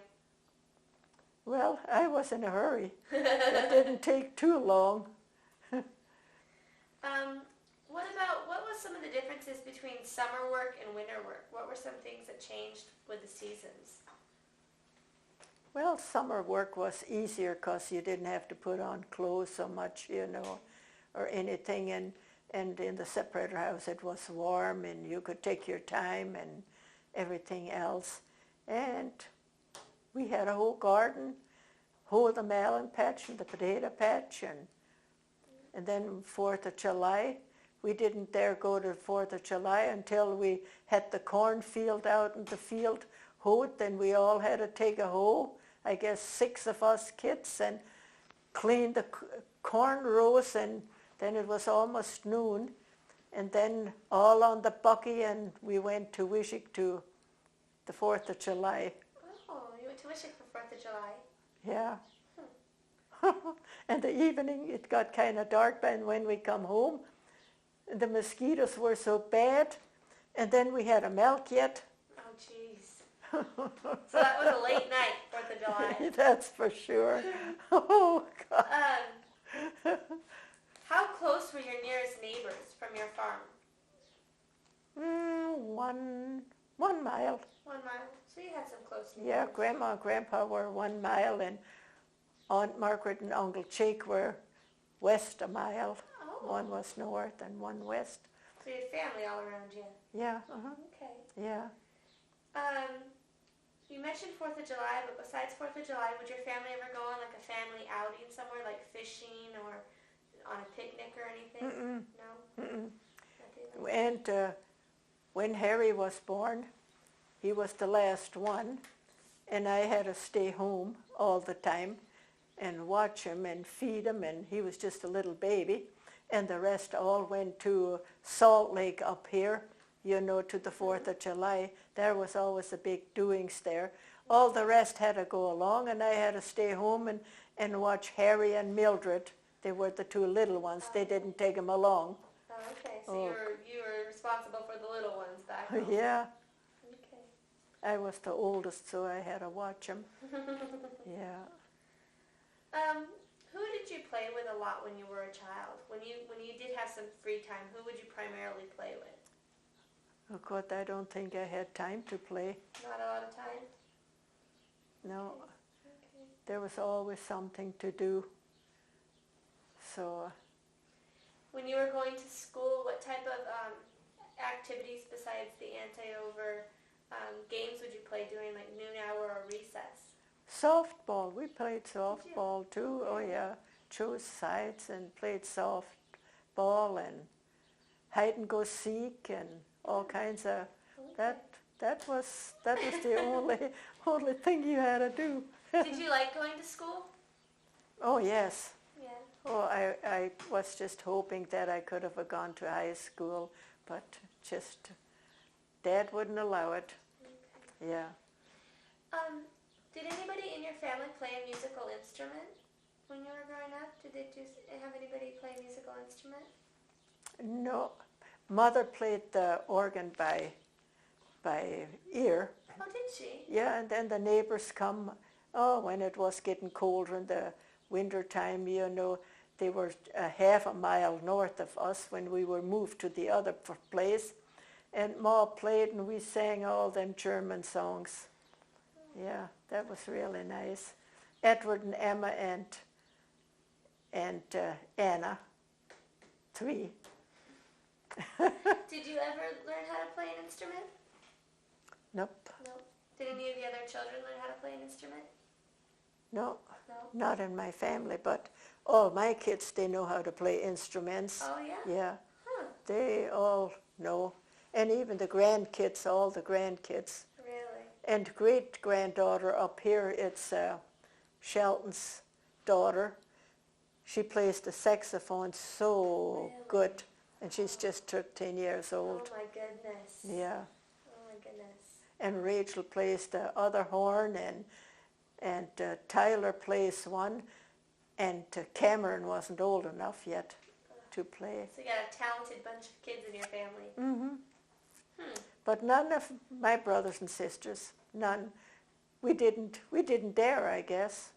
Well, I was in a hurry. It didn't take too long. What was some of the differences between summer work and winter work? What were some things that changed with the seasons? Well, summer work was easier because you didn't have to put on clothes so much, or anything. And in the separator house it was warm and you could take your time and everything else. And we had a whole garden, whole the melon patch and the potato patch. And then 4th of July, we didn't dare go to 4th of July until we had the cornfield out in the field hoed. Then we all had to take a hoe, I guess 6 of us kids, and clean the corn rows, and then it was almost noon. And then all on the bucky, and we went to Wishick to the 4th of July. Oh, you went to Wishick for 4th of July? Yeah. And the evening it got kind of dark by when we come home. The mosquitoes were so bad. And then we had a milk yet. Oh, jeez. So that was a late night, 4th of July. That's for sure. Oh, God. How close were your nearest neighbors from your farm? 1 mile. 1 mile. So you had some close neighbors. Yeah, Grandma and Grandpa were 1 mile, and Aunt Margaret and Uncle Jake were west a mile. Oh. One was north and one west. So you had family all around you. Yeah. Okay. Yeah. You mentioned 4th of July, but besides 4th of July, would your family ever go on like a family outing somewhere, like fishing or on a picnic or anything? Mm-mm. No? Mm-mm. Nothing like that? And when Harry was born, he was the last one, and I had to stay home all the time and watch him and feed him, and he was just a little baby. And the rest all went to Salt Lake up here, to the 4th of July. There was always the big doings there. All the rest had to go along, and I had to stay home and watch Harry and Mildred. They were the 2 little ones. They didn't take them along. Oh, okay. So you were responsible for the little ones back home. Yeah. Okay. I was the oldest, so I had to watch them. Yeah. Who did you play with a lot when you were a child? When you did have some free time, who would you primarily play with? Oh, God, I don't think I had time to play. Not a lot of time? No. Okay. There was always something to do. So. When you were going to school, what type of activities besides the anti-over games would you play during like noon hour or recess? Softball. We played softball too. Oh, yeah. Chose sides and played softball and hide and go seek and all kinds of. Okay. That was the only thing you had to do. Did you like going to school? Oh, yes. Yeah. Oh, I was just hoping that I could have gone to high school, but just Dad wouldn't allow it. Okay. Yeah. Did anybody in your family play a musical instrument when you were growing up? Did they have anybody play a musical instrument? No. Mother played the organ by ear. Oh, did she? Yeah, and then the neighbors come. Oh, when it was getting colder in the winter time, they were a half a mile north of us when we were moved to the other place. And Ma played and we sang all them German songs. Yeah, that was really nice. Edward and Emma and Anna, 3. Did you ever learn how to play an instrument? Nope. No. Did any of the other children learn how to play an instrument? No, No. not in my family, but all my kids, they know how to play instruments. Oh, yeah? Yeah, Huh. they all know. And even the grandkids, all the grandkids. Really? And great-granddaughter up here, it's Shelton's daughter. She plays the saxophone so Really? good. And she's just 13 years old. Oh, my goodness. Yeah. Oh, my goodness. And Rachel plays the other horn, and Tyler plays one, and Cameron wasn't old enough yet to play. So you got a talented bunch of kids in your family. Mm-hmm. Hmm. But none of my brothers and sisters, none. We didn't dare, I guess.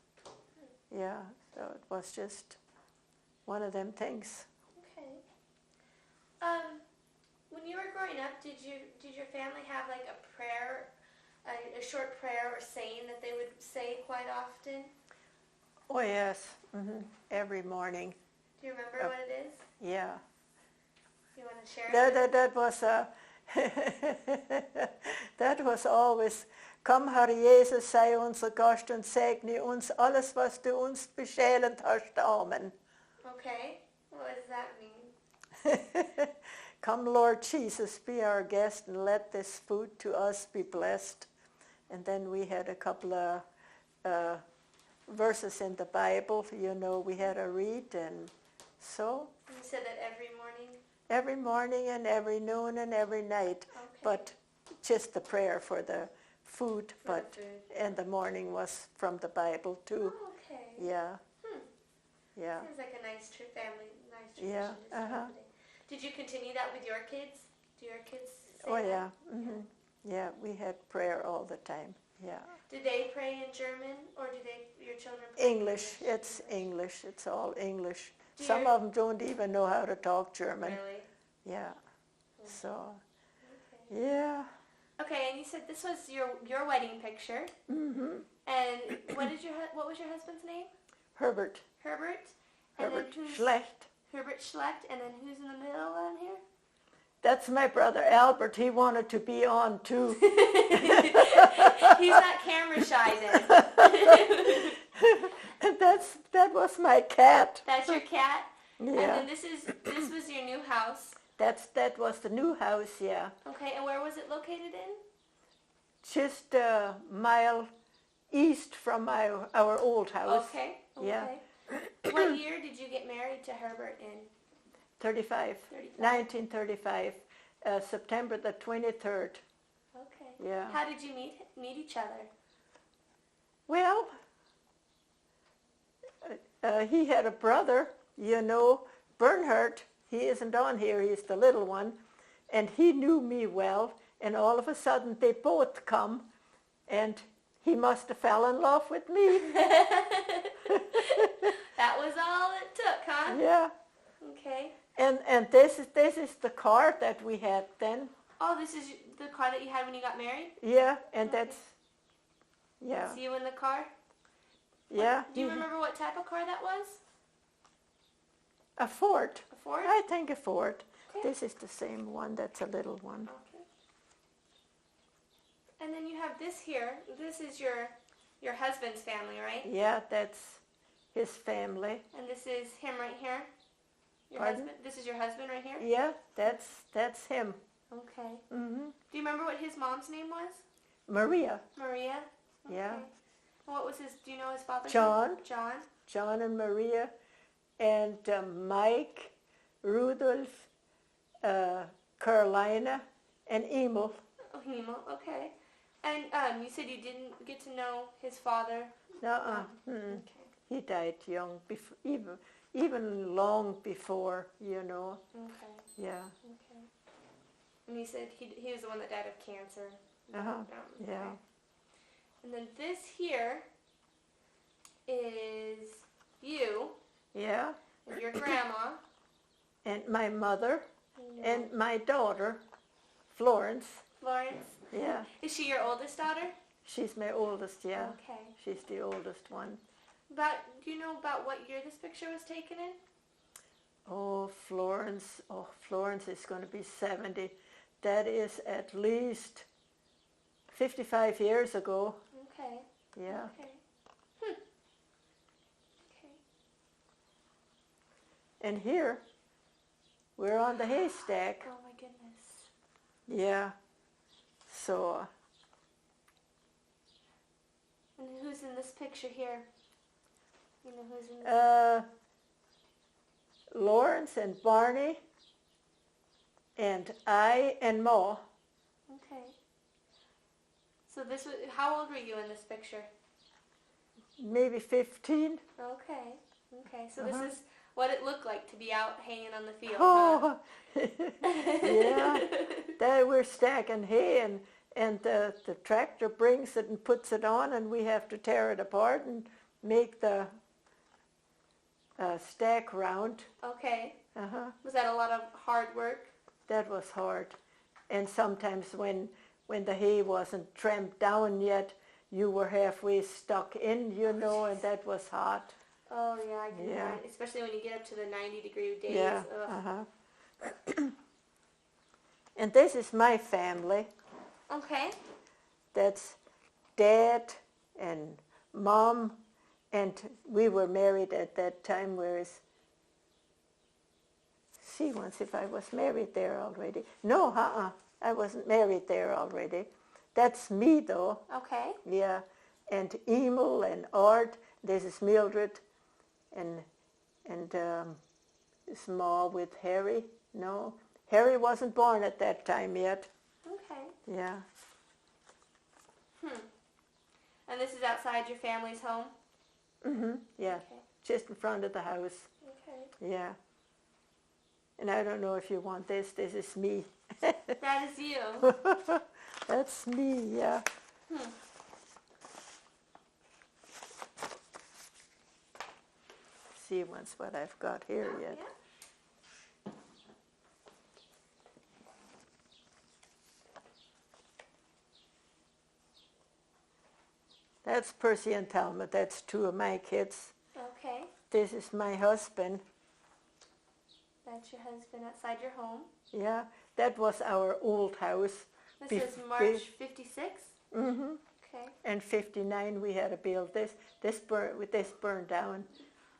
Yeah, so it was just one of them things. Okay. growing up, did your family have like a prayer, a short prayer or saying that they would say quite often? Oh, yes. Every morning. Do you remember what it is? Yeah. You want to share it? That was that was always, komm, Herr Jesus, sei unser Gast und segne uns alles, was du uns beschälend hast. Amen. Okay. What does that mean? Come, Lord Jesus, be our guest and let this food to us be blessed. And then we had a couple of verses in the Bible, we had to read, and so. You said that every morning? Every morning and every noon and every night, Okay. but just the prayer for the food, For the food. And the morning was from the Bible too. Oh, okay. Yeah. Yeah. Seems like a nice family, nice tradition Yeah. to start the day. Did you continue that with your kids? Do your kids say that? Yeah. Yeah, we had prayer all the time. Yeah. Did they pray in German, or do your children pray in English. It's English. It's all English. Do Some of them don't even know how to talk German. Really? Yeah. So, Okay. yeah. Okay, and you said this was your wedding picture. And what was your husband's name? Herbert. Herbert. Herbert And then Schlecht. Herbert Schlecht. And then who's in the middle on here? That's my brother Albert. He wanted to be on too. He's not camera shy then. And that was my cat. That's your cat? Yeah. And then this was your new house. That was the new house, yeah. Okay, and where was it located in? Just a mile east from our old house. Okay. Yeah. What year did you get married to Herbert in? 35. 1935. September the 23rd. Okay. Yeah. How did you meet each other? Well, he had a brother, Bernhard. He isn't on here, he's the little one. And he knew me well, and all of a sudden they both come, and he must have fell in love with me. That was all it took, huh? Yeah. Okay. And this is the car that we had then. Oh, this is the car that you had when you got married? Yeah, and Okay. that's, yeah. See you in the car? Yeah. Do you remember what type of car that was? A Ford. A Ford? I think a Ford. Okay. This is the same one, that's a little one. Okay. And then you have this here. This is your husband's family, right? Yeah, that's his family. And this is him right here? Your Pardon? husband? This is your husband right here? Yeah, that's him. Okay. Mhm. Do you remember what his mom's name was? Maria. Maria? Okay. Yeah. And what was do you know his father's John. name? John? John and Maria, and Mike, Rudolph, Carolina, and Emil. Oh, Emil, okay. And you said you didn't get to know his father? Nuh-uh. Okay. He died young, even long before, Okay. Yeah. Okay. And you said he was the one that died of cancer. Uh-huh. Okay. Yeah. And then this here is you Yeah. and your grandma. And my mother and my daughter, Florence. Florence. Yeah. Is she your oldest daughter? She's my oldest, yeah. Okay. She's the oldest one. Do you know about what year this picture was taken in? Oh, Florence is going to be 70. That is at least 55 years ago. Okay. Yeah. Okay. Okay. And here, we're on the haystack. Oh my goodness. Yeah. So, And who's in this picture here? You know who's in this? Lawrence and Barney and I and Ma. Okay. So this was, how old were you in this picture? Maybe 15. Okay. Okay. So Uh-huh. this is what it looked like to be out hanging on the field. Huh? Oh, yeah. There we're stacking hay, and the tractor brings it and puts it on, and we have to tear it apart and make the stack round. Okay. Uh-huh. Was that a lot of hard work? That was hard. And sometimes when the hay wasn't tramped down yet, you were halfway stuck in, you know, and that was hot. Oh, yeah, I can Yeah. imagine. Especially when you get up to the 90-degree days. Yeah. Ugh. And this is my family. Okay. That's Dad and Mom, and we were married at that time, whereas, see once if I was married there already. No, I wasn't married there already. That's me though. Okay. Yeah, and Emil and Art, this is Mildred, and is Ma with Harry. No, Harry wasn't born at that time yet. Okay. Yeah. And this is outside your family's home? Yeah, Okay. just in front of the house. Okay. Yeah. And I don't know if you want this. This is me. That is you. That's me, yeah. See once what I've got here yet. Yeah. That's Percy and Thelma. That's two of my kids. Okay. This is my husband. That's your husband outside your home. Yeah, that was our old house. This is March 56? Mm-hmm. Okay. And 59 we had to build this. This burned down.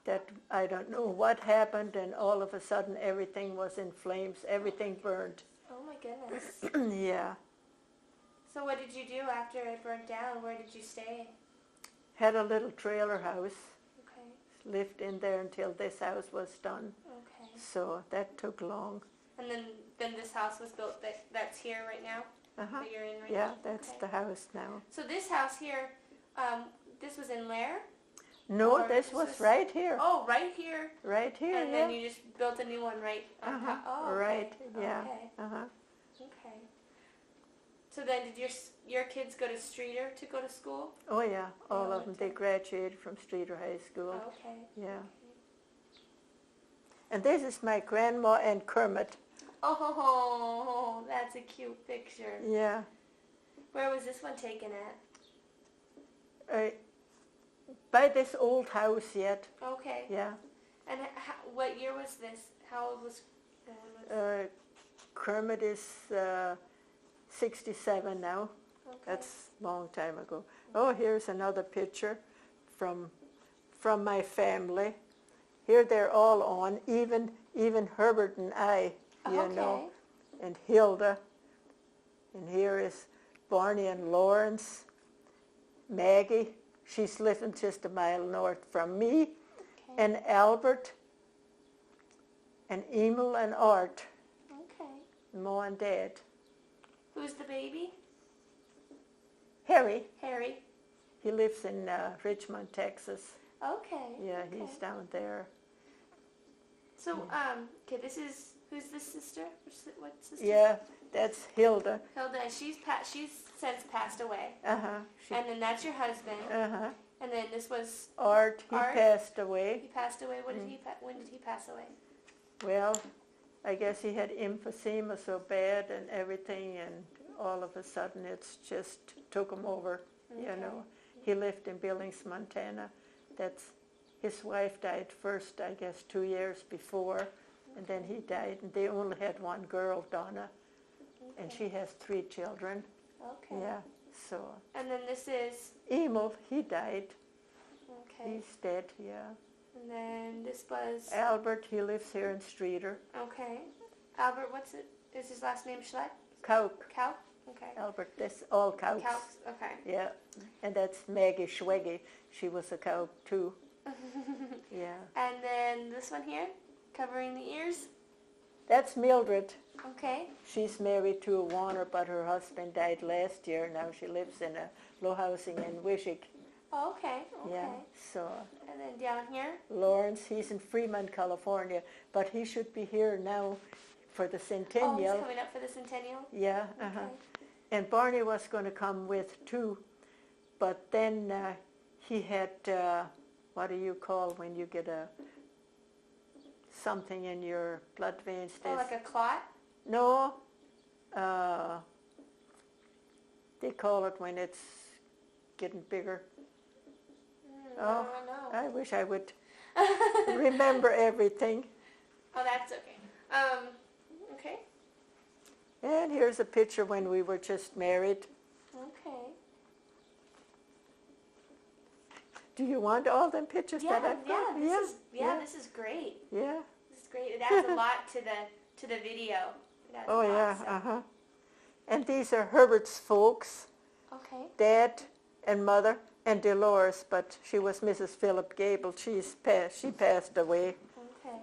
That I don't know what happened, and all of a sudden everything was in flames. Everything burned. Oh my goodness. Yeah. So what did you do after it burnt down? Where did you stay? Had a little trailer house. Okay. Lived in there until this house was done. Okay. So that took long. And then this house was built that's here right now? Uh-huh. That you're in right Yeah, now? that's Okay. the house now. So this house here, this was in Lair? No, Or this this was was- right here. Oh, right here. Right here, And yeah. then you just built a new one right on Uh-huh. top. Oh, okay. Right, yeah. Okay. Uh-huh. Okay. So then did your kids go to Streeter to go to school? Oh, yeah, all Yeah, of them. They okay. graduated from Streeter High School. Okay. Yeah. And this is my grandma and Kermit. Oh, that's a cute picture. Yeah. Where was this one taken at? By this old house yet. Okay. Yeah. And what year was this? How old was... Kermit is 67 now. Okay. That's a long time ago. Oh, here's another picture from my family. Here they're all on, even Herbert and I, you know, and Hilda. And here is Barney and Lawrence, Maggie. She's living just a mile north from me, Okay. and Albert, and Emil and Art, Okay. Mo and Dad. Who's the baby? Harry, Harry. he lives in Richmond, Texas. Okay. Yeah, okay. he's down there. So, okay, who's this sister? What sister? Yeah, that's Hilda. Hilda, and she's since passed away. Uh-huh. And then that's your husband. Uh-huh. And then this was, Art, he Art? passed away. he passed away. When did he pass away? Well, I guess he had emphysema so bad and everything, and all of a sudden it's just took him over, you Okay. know. He lived in Billings, Montana. His wife died first, I guess, 2 years before, and then he died, and they only had one girl, Donna, and she has 3 children. Okay. Yeah, so And then this is, Emil, he died. okay. He's dead, yeah. And then this was, Albert, he lives here in Streeter. okay. Albert, is his last name Schlecht? Kauk, Kauk? Okay. Albert, that's all Kauks. Kauk, okay. Yeah, and that's Maggie Schwegge. She was a Kauk too. Yeah. And then this one here, covering the ears. That's Mildred. Okay. She's married to a Warner, but her husband died last year. Now she lives in a low housing in Wishick. Oh, okay. Okay. Yeah, so And then down here. Lawrence, he's in Fremont, California, but he should be here now for the Oh, he's centennial. coming up for the centennial. Yeah, uh-huh. Okay. And Barney was going to come with too, but then he had, what do you call when you get something in your blood veins? Oh, like a clot? No, They call it when it's getting bigger. I Oh, don't know. I wish I would remember everything. Oh, that's okay. Okay. And here's a picture when we were just married. Okay. Do you want all them pictures that I've got? This is great. Yeah. This is great. It adds a lot to the video. It adds Oh a lot, yeah. so. And these are Herbert's folks, Okay. Dad and Mother, and Dolores, but she was Mrs. Philip Gable. She passed away. Okay.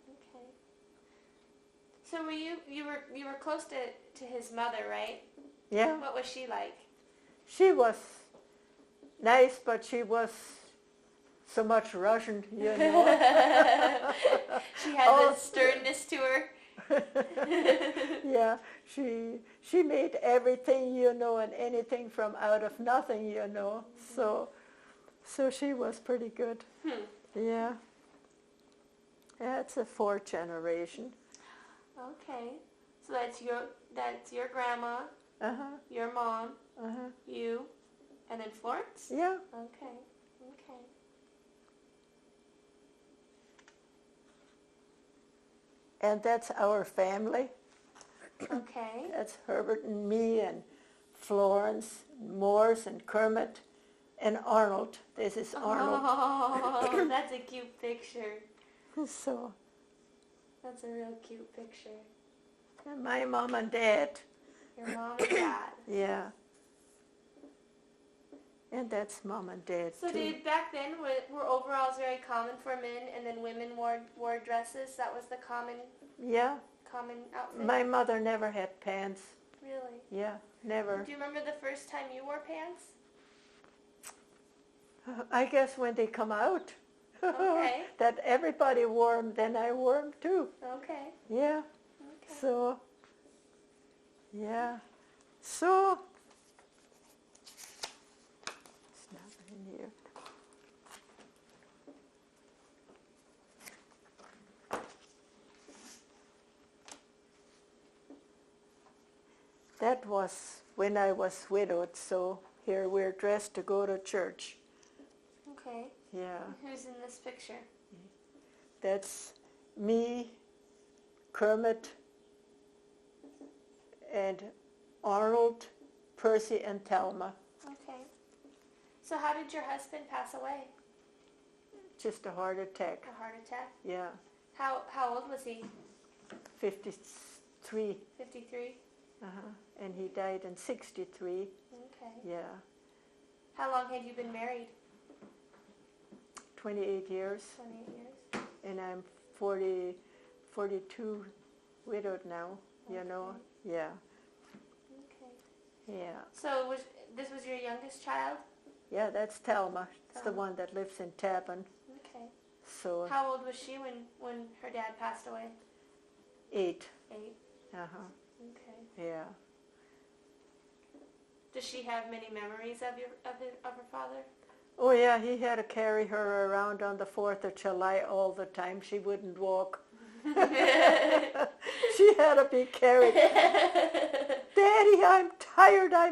Okay. So you were close to his mother, right? Yeah. What was she like? She was nice, but she was so much Russian, you know. She had this sternness to her. Yeah, she made everything, you know, and anything from out of nothing, you know. So she was pretty good. Yeah. That's a fourth generation. Okay. So that's your grandma, your mom, you, and then Florence? Yeah. Okay. Okay. And that's our family. Okay. That's Herbert and me and Florence, Morse and Kermit and Arnold. This is Arnold. Oh, that's a cute picture. So, That's a real cute picture. and my mom and dad. Your mom and dad. Yeah. And that's mom and dad So too. back then were overalls very common for men, and then women wore dresses? That was the common Yeah. outfit? My mother never had pants. Really? Yeah, never. Do you remember the first time you wore pants? I guess when they come out. Okay. That everybody wore them, then I wore them too. Okay. Yeah. Okay. So, yeah. So, it's not in here. That was when I was widowed, so here we're dressed to go to church. Okay. Yeah. Who's in this picture? That's me, Kermit, and Arnold, Percy, and Thelma. Okay. So how did your husband pass away? Just a heart attack. A heart attack? Yeah. How old was he? 53. 53? And he died in 63. Okay. Yeah. How long had you been married? 28 years. 28 years. And I'm 42 widowed now, you know. Yeah. Okay. Yeah. So this was your youngest child? Yeah, that's Thelma. It's the Thelma. one that lives in Tappan. Okay. So How old was she when her dad passed away? 8. 8. Okay. Yeah. Does she have many memories of her father? Oh yeah, he had to carry her around on the 4th of July all the time. She wouldn't walk. She had to be carried. Daddy, I'm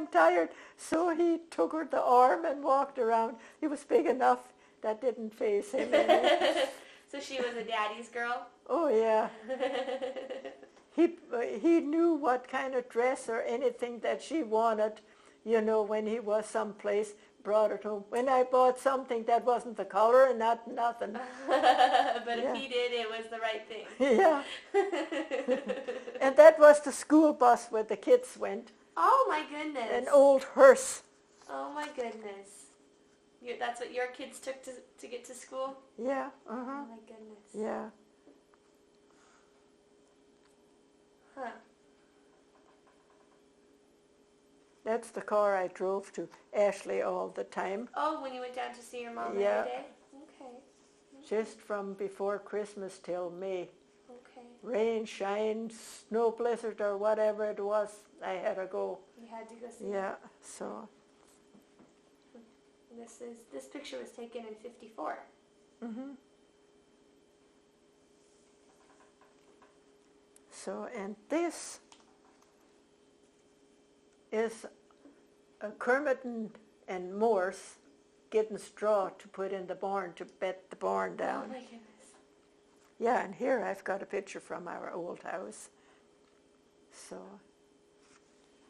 tired. So he took her the arm and walked around. He was big enough. That didn't faze him any. So she was a daddy's girl? Oh yeah. He knew what kind of dress or anything that she wanted, you know, when he was someplace, brought it home. When I bought something that wasn't the color and nothing. But if he did, it was the right thing. Yeah. And that was the school bus where the kids went. Oh my goodness. An old hearse. Oh my goodness. That's what your kids took to get to school? Yeah. Oh my goodness. Yeah. Huh. That's the car I drove to Ashley all the time. Oh, when you went down to see your mom every day? Okay. Just from before Christmas till May. Okay. Rain, shine, snow blizzard or whatever it was, I had to go. You had to go see Yeah, so. This picture was taken in 54. So, and this is Kermit and Morse getting straw to put in the barn to bed the barn down. Oh my goodness. Yeah, and here I've got a picture from our old house. So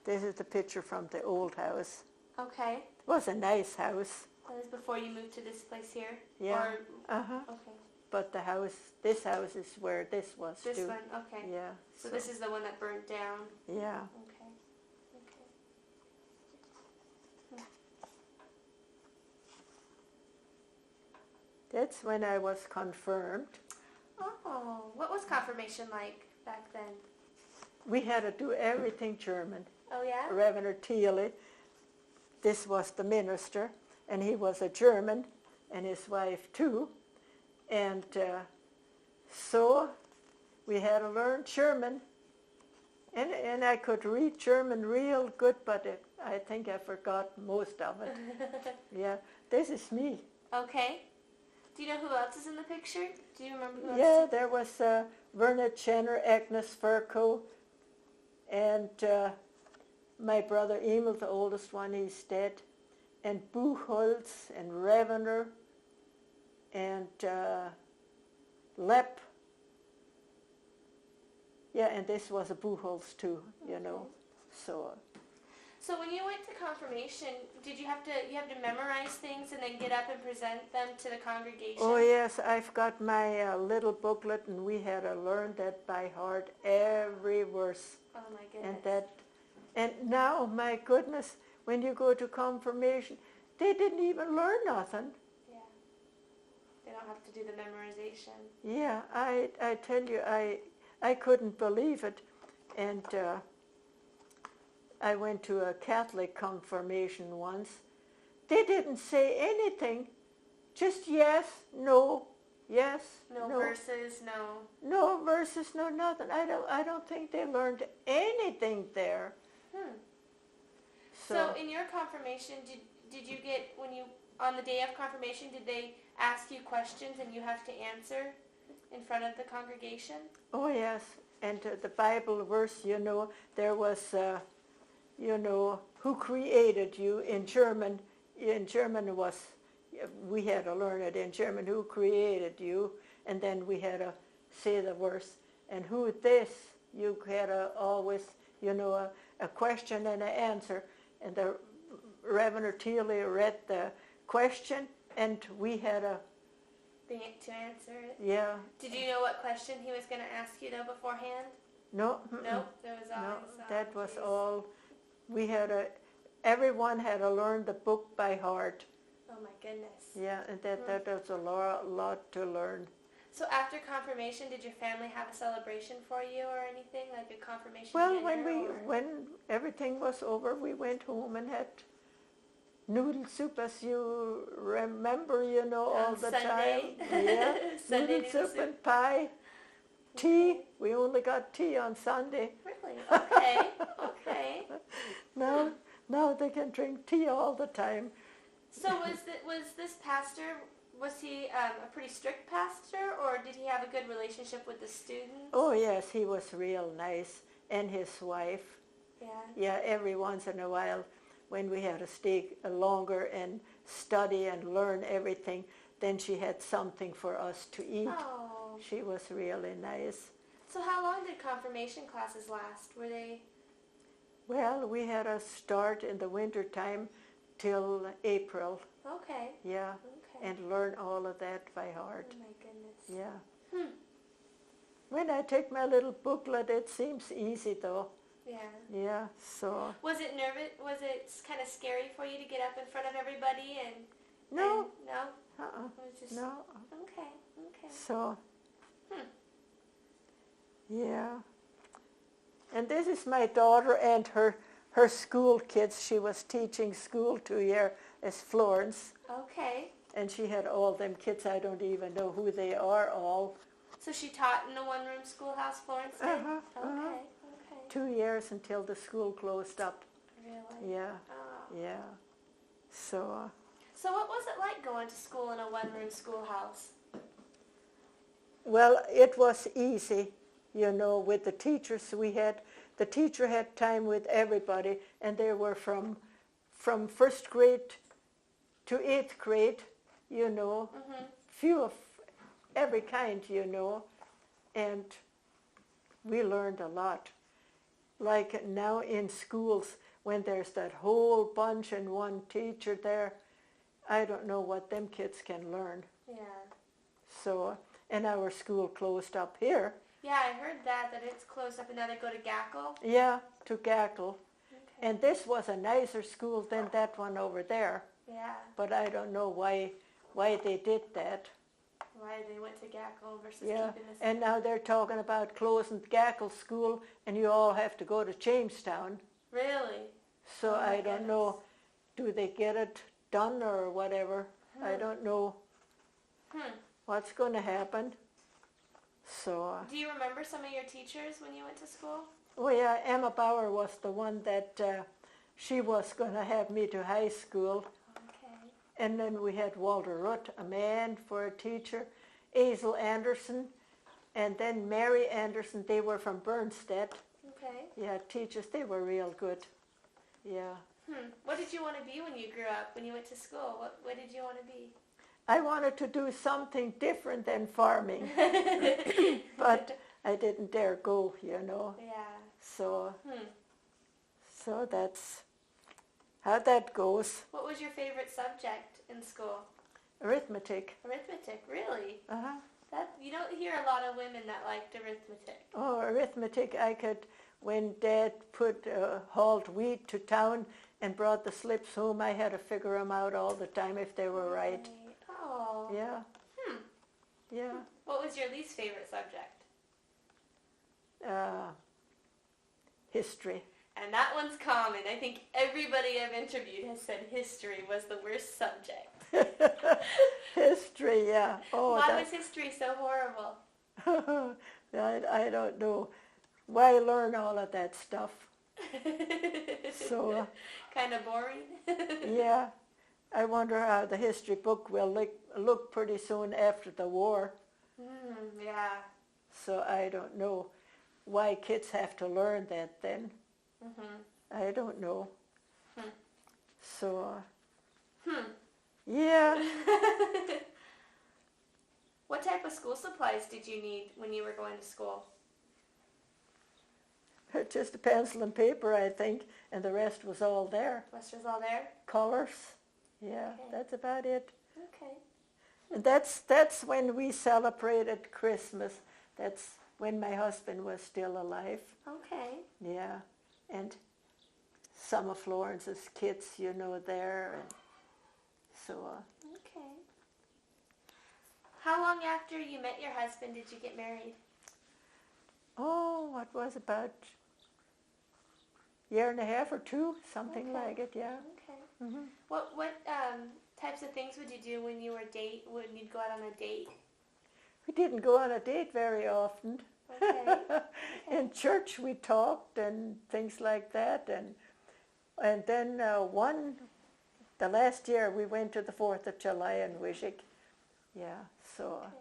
this is the picture from the old house. Okay. It was a nice house. That was before you moved to this place here? Yeah. Or, Uh-huh. okay. But this house is where this was This too. one, okay. Yeah. So this is the one that burnt down. Yeah. Okay. Okay. That's when I was confirmed. Oh, what was confirmation like back then? We had to do everything German. Oh yeah? Reverend Thiele, this was the minister, and he was a German, and his wife too. And so we had to learn German. And I could read German real good, but I think I forgot most of it. Yeah, this is me. Okay. Do you know who else is in the picture? Do you remember who else? Yeah, there was Werner Jenner, Agnes Furco, and my brother Emil, the oldest one, he's dead, and Buchholz and Revener and Lepp. Yeah, and this was a Buchholz too, you know. So when you went to confirmation, did you have to memorize things and then get up and present them to the congregation? Oh yes, I've got my little booklet, and we had to learn that by heart, every verse. Oh my goodness. And now, my goodness, when you go to confirmation, they didn't even learn nothing. Yeah. They don't have to do the memorization. Yeah, I tell you, I couldn't believe it. And I went to a Catholic confirmation once. They didn't say anything, just yes, no, yes, no. No verses, no. No verses, no nothing. I don't think they learned anything there. So in your confirmation, did you get, on the day of confirmation, did they ask you questions and you have to answer in front of the congregation? Oh yes, and the Bible verse, there was, who created you in German. In German we had to learn it in German, who created you, and then we had to say the verse, and who this, you had to always, a question and an answer, and the Reverend Thiele read the question, and we had to answer it? Yeah. Did you know what question he was going to ask you though beforehand? No. No, there was always. No, that was all. We everyone had to learn the book by heart. Oh my goodness. Yeah, and that was a lot to learn. So after confirmation, did your family have a celebration for you or anything, like a confirmation Well, dinner? when everything was over, we went home and had noodle soup, as you remember, all the Sunday. time. Yeah, Sunday noodle soup and pie. Tea. We only got tea on Sunday. Really? Okay. Okay. Now they can drink tea all the time. So was this pastor, was he a pretty strict pastor, or did he have a good relationship with the students? Oh yes, he was real nice, and his wife. Yeah. Yeah, every once in a while, when we had to stay longer and study and learn everything, then she had something for us to eat. Oh. She was really nice. So how long did confirmation classes last? Were they? Well, we had to start in the winter time till April. Okay. Yeah. Okay. And learn all of that by heart. Oh my goodness. Yeah. When I take my little booklet, it seems easy though. Yeah. Yeah, so. Was it was it kind of scary for you to get up in front of everybody and? No. No? Uh-uh. It was just, no. Okay, okay. So. Yeah. And this is my daughter and her school kids. She was teaching school 2 years as Florence. Okay. And she had all them kids. I don't even know who they are all. So she taught in a one-room schoolhouse, Florence did? Okay, okay. 2 years until the school closed up. Really? Yeah. Oh. Yeah. So. So what was it like going to school in a one-room schoolhouse? Well, it was easy, with the teachers. We had the teacher had time with everybody, and they were from first grade to 8th grade, you know, few of every kind, you know, and we learned a lot. Like now in schools, when there's that whole bunch and one teacher there, I don't know what them kids can learn. Yeah. So, and our school closed up here. Yeah, I heard that it's closed up and now they go to Gackle. Yeah, to Gackle. Okay. And this was a nicer school than that one over there. Yeah. But I don't know why they did that. Why they went to Gackle versus Yeah, keeping this. and now they're talking about closing Gackle School, and you all have to go to Jamestown. Really? So Oh my I don't know, do they get it done or whatever? I don't know what's going to happen. So. Do you remember some of your teachers when you went to school? Oh yeah, Emma Bauer was the one that she was going to have me to high school. Okay. And then we had Walter Rutt, a man, for a teacher, Azel Anderson, and then Mary Anderson. They were from Bernstedt. Okay. Yeah, teachers, they were real good. Yeah. What did you want to be when you grew up, when you went to school? What did you want to be? I wanted to do something different than farming, but I didn't dare go, you know. Yeah. So that's how that goes. What was your favorite subject in school? Arithmetic. Arithmetic, really? Uh-huh. You don't hear a lot of women that liked arithmetic. Oh, arithmetic, I could, when Dad hauled wheat to town and brought the slips home, I had to figure them out all the time if they were right. Oh. Yeah. Yeah. What was your least favorite subject? History. And that one's common. I think everybody I've interviewed has said history was the worst subject. History, yeah. Oh, Why was history so horrible? I don't know. Why learn all of that stuff? So. Kind of boring? Yeah. I wonder how the history book will look pretty soon after the war. Yeah. So I don't know why kids have to learn that then. I don't know. So, yeah. What type of school supplies did you need when you were going to school? Just a pencil and paper, I think, and the rest was all there. Rest was all there? Colors. Yeah, Okay. that's about it. Okay. And that's when we celebrated Christmas. That's when my husband was still alive. Okay. Yeah, and some of Florence's kids, you know, there, and so. Okay. How long after you met your husband did you get married? Oh, what was about a year and a half or two, something Okay. like it, yeah. Okay. What types of things would you do when you'd go out on a date? We didn't go on a date very often. Okay. In church we talked and things like that, and then the last year we went to the 4th of July in Wishick. Yeah, so. Okay.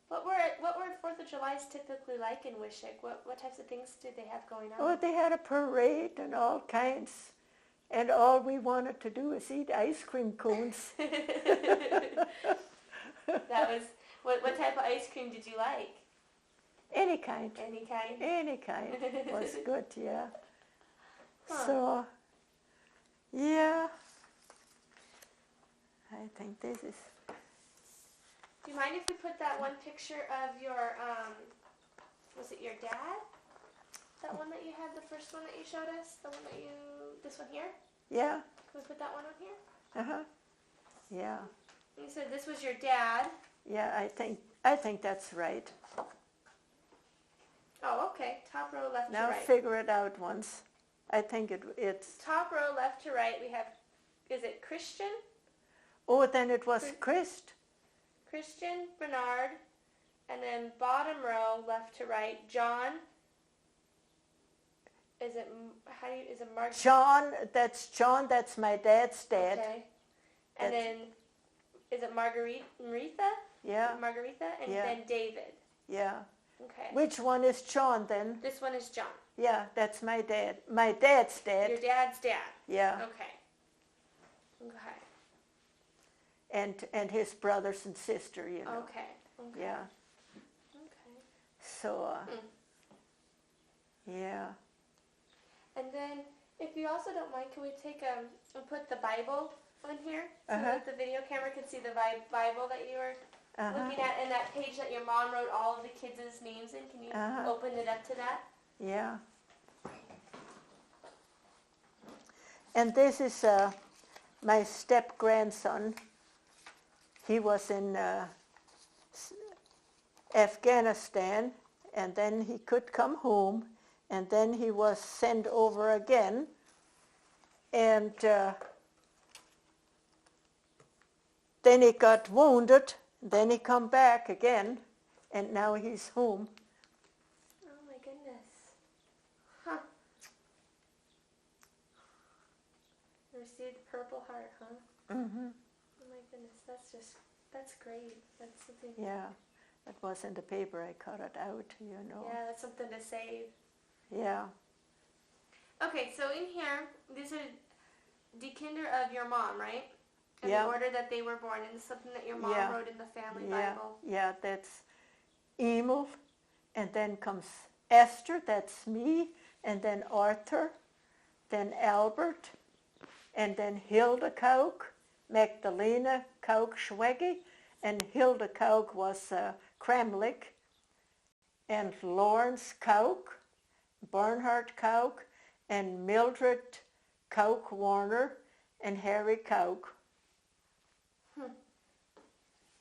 What were 4th of July's typically like in Wishick? What types of things did they have going on? Oh, they had a parade and all kinds, and all we wanted to do is eat ice cream cones. That was what type of ice cream did you like? Any kind. Any kind? Any kind was good, yeah. Huh. So, yeah, I think this is. Do you mind if we put that one picture of your, was it your dad? That one that you had, the first one that you showed us? The one that this one here? Yeah. Can we put that one on here? Uh-huh. Yeah. You said this was your dad. Yeah, I think that's right. Oh, okay. Top row, left Now to right. figure it out once. I think it's. Top row, left to right, we have, is it Christian? Oh, then it was Christ. Christian, Bernard, and then bottom row, left to right, John. Is it Mark? John, that's my dad's dad. Okay. And then, is it Margaretha? Yeah. Margaretha, and Yeah. then David. Yeah. Okay. Which one is John then? This one is John. Yeah, that's my dad. My dad's dad. Your dad's dad. Yeah. Okay. Okay. And his brothers and sister, you know. Okay. Okay. Yeah. Okay. So, yeah. And then, if you also don't mind, can we take and put the Bible on here so that the video camera can see the Bible that you were looking at, and that page that your mom wrote all of the kids' names in? Can you open it up to that? Yeah. And this is my step-grandson. He was in Afghanistan, and then he could come home, and then he was sent over again, and then he got wounded, then he come back again, and now he's home. Oh my goodness. Huh. You received the Purple Heart, huh? Mm-hmm. Oh my goodness, that's great. That's something. Yeah, it was in the paper. I cut it out, you know. Yeah, that's something to save. Yeah. Okay, so in here, these are the kinder of your mom, right? In Yeah. the order that they were born, and it's something that your mom wrote in the family Bible. Yeah, that's Emil, and then comes Esther, that's me, and then Arthur, then Albert, and then Hilda Kauk, Magdalena Kauk Schwegge, and Hilda Kauk was Kramlich, and Lawrence Kauk, Bernhard Kauk, and Mildred Kauk Warner, and Harry Kauk.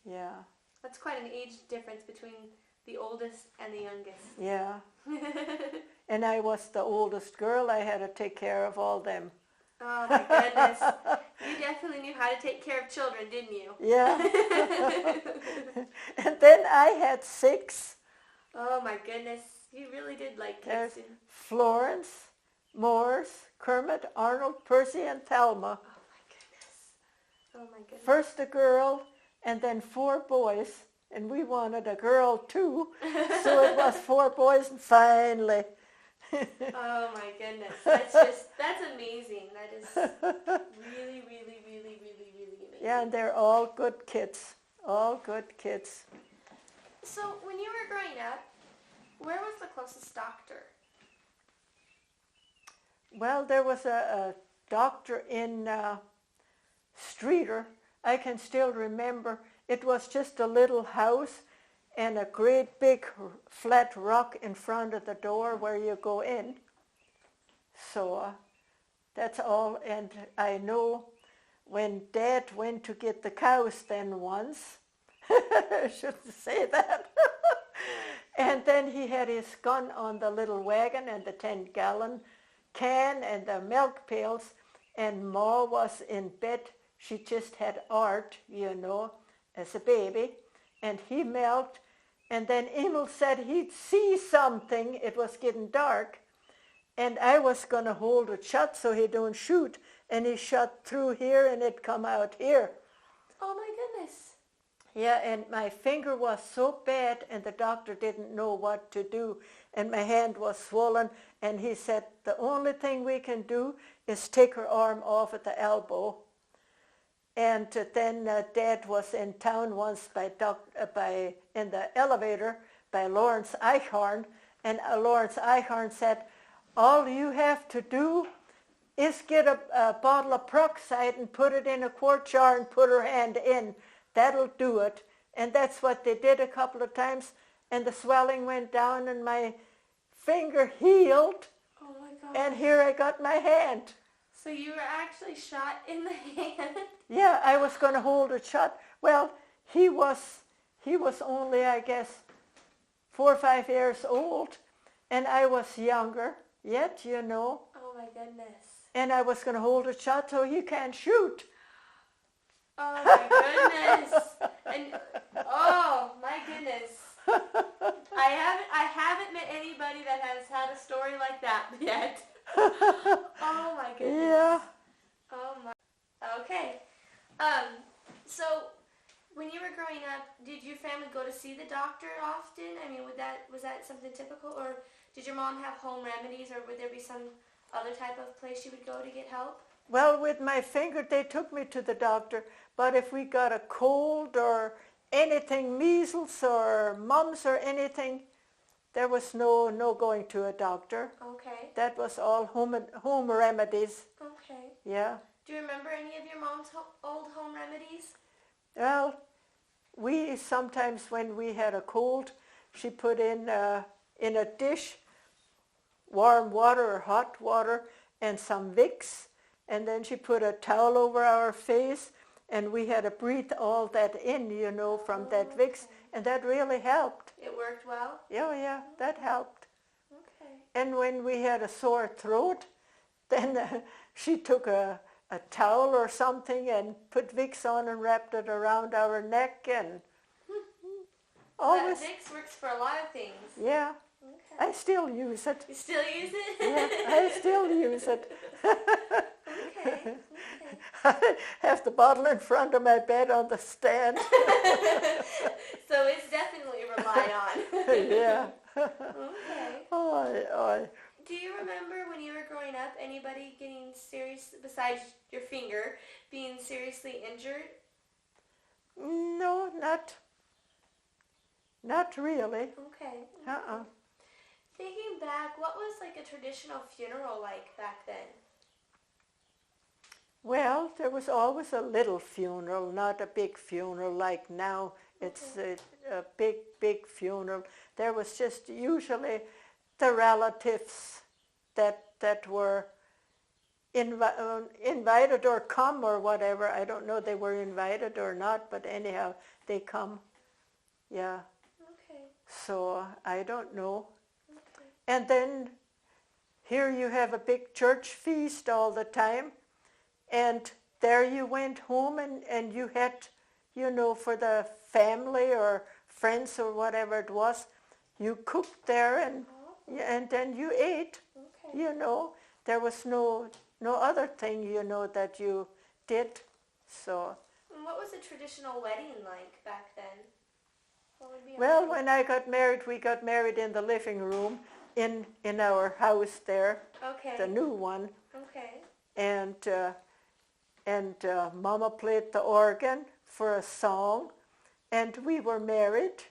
Yeah. That's quite an age difference between the oldest and the youngest. Yeah. And I was the oldest girl. I had to take care of all them. Oh my goodness. You definitely knew how to take care of children, didn't you? Yeah. And then I had 6. Oh my goodness. You really did like kids. There's Florence, Morris, Kermit, Arnold, Percy, and Thelma. Oh my goodness. Oh my goodness. First a girl, and then 4 boys. And we wanted a girl too. So it was 4 boys, and finally. Oh my goodness. That's amazing. That is really, really, really, really, really amazing. Yeah, and they're all good kids. All good kids. So when you were growing up, where was the closest doctor? Well, there was a doctor in Streeter. I can still remember. It was just a little house and a great big flat rock in front of the door where you go in. So that's all. And I know when Dad went to get the cows then once, I shouldn't say that, and then he had his gun on the little wagon and the 10-gallon can and the milk pails, and Ma was in bed. She just had Art, you know, as a baby, and he milked. And then Emil said he'd see something. It was getting dark, and I was going to hold it shut so he don't shoot, and he shot through here and it come out here. Oh my goodness. Yeah, and my finger was so bad, and the doctor didn't know what to do, and my hand was swollen, and he said the only thing we can do is take her arm off at the elbow. And then Dad was in town once in the elevator by Lawrence Eichhorn, and Lawrence Eichhorn said, all you have to do is get a bottle of peroxide and put it in a quart jar and put her hand in. That'll do it. And that's what they did a couple of times, and the swelling went down and my finger healed. Oh my God. And here I got my hand. So you were actually shot in the hand? Yeah, I was going to hold it shut. Well, he was only, I guess, 4 or 5 years old, and I was younger yet, you know. Oh my goodness. And I was going to hold it shut so he can't shoot. Oh my goodness. And oh my goodness. I haven't met anybody that has had a story like that yet. Oh my goodness. Yeah. Oh my. Okay. So when you were growing growing up, did your family go to see the doctor often? I mean, was that something typical, or did your mom have home remedies, or would there be some other type of place you would go to get help? Well, with my finger, they took me to the doctor. But if we got a cold or anything, measles or mumps or anything, there was no going to a doctor. Okay. That was all home remedies. Okay. Yeah. Do you remember any of your mom's old home remedies? Well, we sometimes when we had a cold, she put in a dish warm water or hot water and some Vicks, and then she put a towel over our face, and we had to breathe all that in, from that Vicks, and that really helped. It worked well? Yeah, that helped. Okay. And when we had a sore throat, then she took a towel or something and put Vicks on and wrapped it around our neck, and always. Vicks works for a lot of things. Yeah. Okay. I still use it. You still use it? Yeah, I still use it. Okay. I have the bottle in front of my bed on the stand. So it's definitely relied on. Yeah. Okay. Oh. Do you remember when you were growing up, anybody getting serious, besides your finger, being seriously injured? No, not really. Okay. Uh-uh. Thinking back, what was like a traditional funeral like back then? Well, there was always a little funeral, not a big funeral like now. It's a big funeral. There was just usually the relatives that were invited or come or whatever. I don't know if they were invited or not, but anyhow, they come. Yeah. Okay. So I don't know. Okay. And then here you have a big church feast all the time. And there you went home and you had, for the family or friends or whatever it was, you cooked there and then you ate. Okay. There was no other thing, that you did. So. And what was a traditional wedding like back then? Well, when I got married, we got married in the living room in our house there. Okay. The new one. Okay. And Mama played the organ for a song, and we were married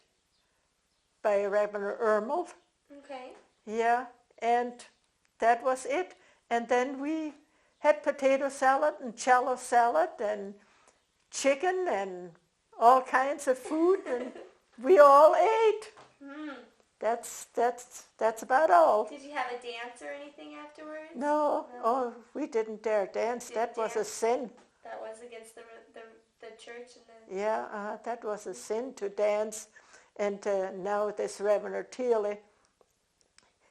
by Reverend Ermel. Okay. Yeah, and that was it. And then we had potato salad and cello salad and chicken and all kinds of food, and we all ate. Mm. That's about all. Did you have a dance or anything afterwards? No. Oh, we didn't dare dance. That was a sin. That was against the church and the... Yeah, that was a sin to dance. And now this Reverend Thiele,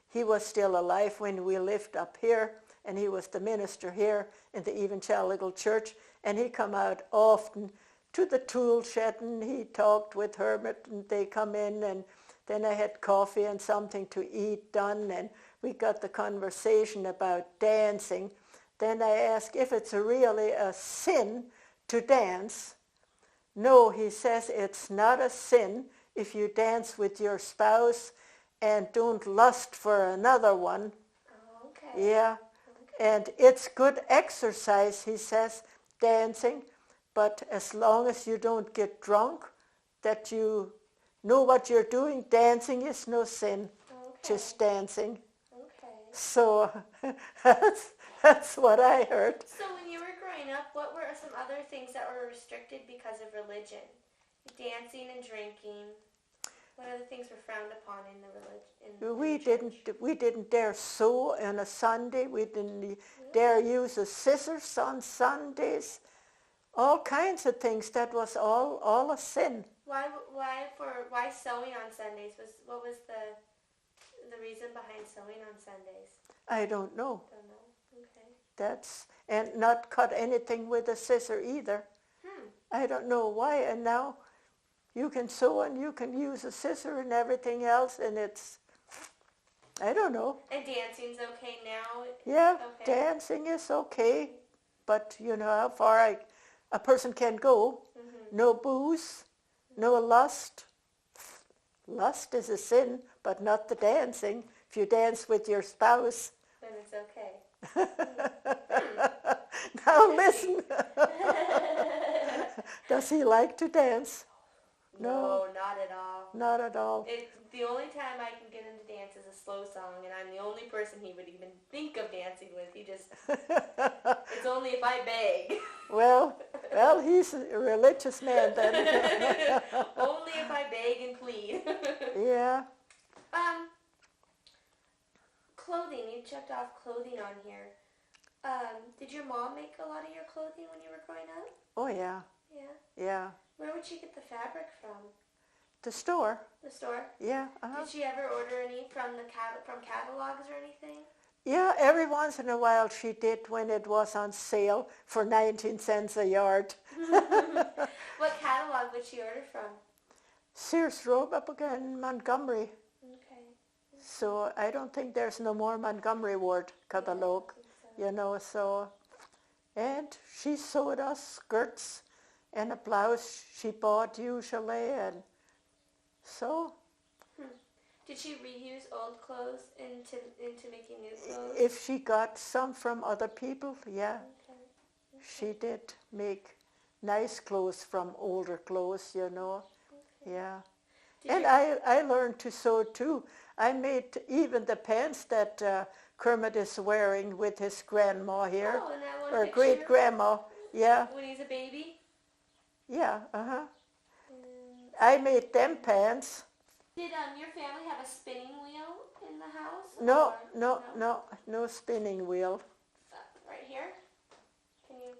he was still alive when we lived up here, and he was the minister here in the Evangelical Church, and he come out often to the tool shed, and he talked with Herbert, and they come in, and then I had coffee and something to eat done, and we got the conversation about dancing. Then I asked if it's really a sin to dance. No, he says it's not a sin if you dance with your spouse and don't lust for another one. Oh, okay. Yeah, okay. And it's good exercise, he says, dancing, but as long as you don't get drunk, that you know what you're doing, dancing is no sin, just dancing. Okay. So that's what I heard. So when you were growing up, what were some other things that were restricted because of religion? Dancing and drinking. What other things were frowned upon in the religion? We didn't dare sew on a Sunday. We didn't dare use a scissors on Sundays. All kinds of things. That was all a sin. Why sewing on Sundays? What was the reason behind sewing on Sundays? I don't know. Don't know. Okay. And not cut anything with a scissor either. I don't know why. And now you can sew and you can use a scissor and everything else, and I don't know. And dancing's okay now? Yeah, okay. Dancing is okay, but how far a person can go. Mm-hmm. No booze, No lust. Lust is a sin, but not the dancing. If you dance with your spouse. Then it's okay. Now listen. Does he like to dance? No, not at all. Not at all. The only time I can get him to dance is a slow song, and I'm the only person he would even think of dancing with. It's only if I beg. Well, he's a religious man then. Only if I beg and plead. Yeah. Clothing. You checked off clothing on here. Did your mom make a lot of your clothing when you were growing up? Oh, yeah. Yeah? Yeah. Where would she get the fabric from? The store. The store? Yeah. Uh-huh. Did she ever order any from catalogs or anything? Yeah, every once in a while she did when it was on sale for 19 cents a yard. What catalog would she order from? Sears Roebuck in Montgomery. Okay. So I don't think there's no more Montgomery Ward catalog, so. And she sewed us skirts and a blouse she bought usually, and so. Did she reuse old clothes into making new clothes? If she got some from other people, yeah. Okay. She did make nice clothes from older clothes, Okay. Yeah. I learned to sew too. I made even the pants that Kermit is wearing with his grandma here. Oh, and that one or picture? great grandma, yeah. When he's a baby? Yeah, I made them pants. Did your family have a spinning wheel in the house? No spinning wheel. Right here? Can you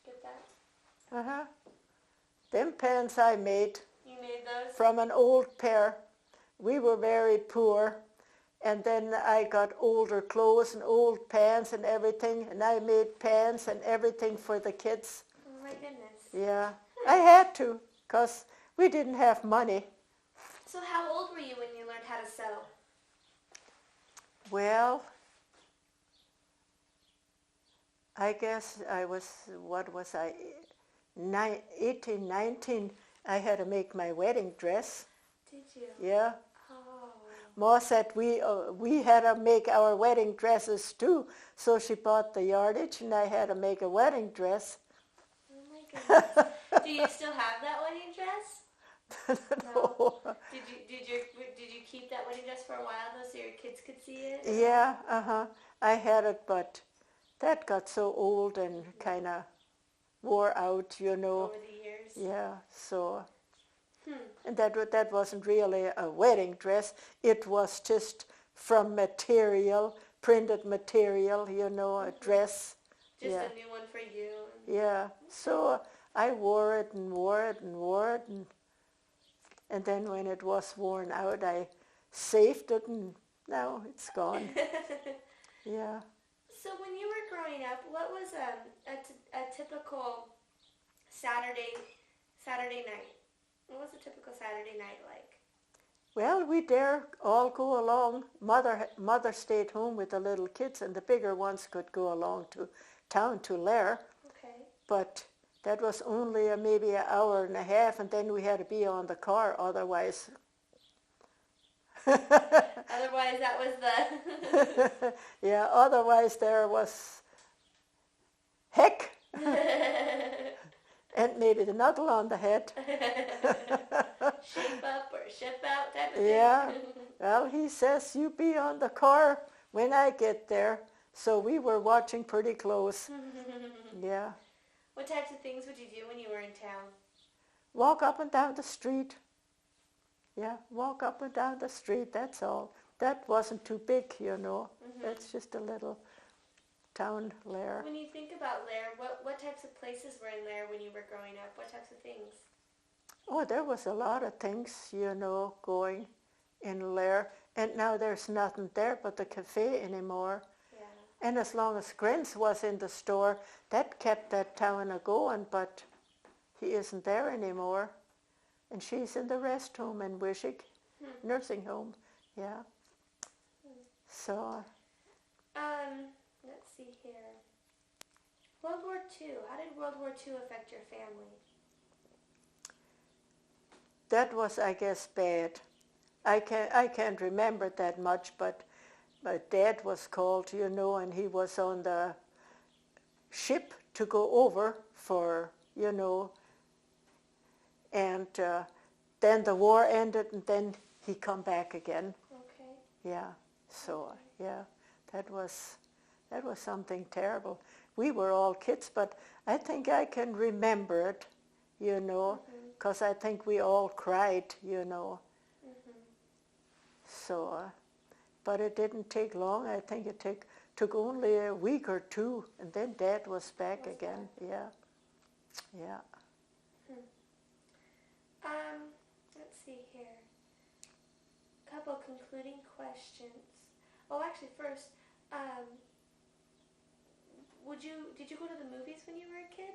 get that? Them pants I made. You made those? From an old pair. We were very poor, and then I got older clothes and old pants and everything, and I made pants and everything for the kids. Oh my goodness. Yeah, I had to, because we didn't have money. So how old were you when you learned how to sew? Well, I guess I was, 18, 19. I had to make my wedding dress. Did you? Yeah. Oh. Ma said we had to make our wedding dresses too, so she bought the yardage, and I had to make a wedding dress. Oh my goodness. Do you still have that wedding dress? No. Did you keep that wedding dress for a while though, so your kids could see it? Yeah. I had it, but that got so old and kind of wore out, Over the years. Yeah. So. And that wasn't really a wedding dress. It was just from material, printed material, a dress. Just a new one for you. Yeah. So I wore it and wore it and wore it, and then when it was worn out, I saved it, and now it's gone. Yeah. So when you were growing up, what was a typical Saturday night? What was a typical Saturday night like? Well, we dare all go along. Mother stayed home with the little kids, and the bigger ones could go along to town to Lair. Okay. But that was only maybe an hour and a half, and then we had to be on the car, otherwise. Otherwise, that was the... Yeah, otherwise there was heck. And maybe the knuckle on the head. Shape up or ship out type of thing. Yeah. Well, he says, you be on the car when I get there. So we were watching pretty close. Yeah. What types of things would you do when you were in town? Walk up and down the street. Yeah, walk up and down the street, that's all. That wasn't too big, That's just a little town, Lair. When you think about Lair, what types of places were in Lair when you were growing up? What types of things? Oh, there was a lot of things, going in Lair. And now there's nothing there but the cafe anymore. Yeah. And as long as Grins was in the store, that kept that town a-going, but he isn't there anymore. And she's in the rest home in Wishick, nursing home, yeah. So. Let's see here. World War II. How did World War II affect your family? That was, I guess, bad. I can't remember that much, but my dad was called, and he was on the ship to go over for, and then the war ended, and then he come back again. Okay. Yeah. So yeah, that was something terrible. We were all kids, but I think I can remember it, because I think we all cried, So, but it didn't take long. I think it took only a week or two, and then Dad was back again. Yeah, yeah. Let's see here. A couple concluding questions. Oh, actually, first, did you go to the movies when you were a kid?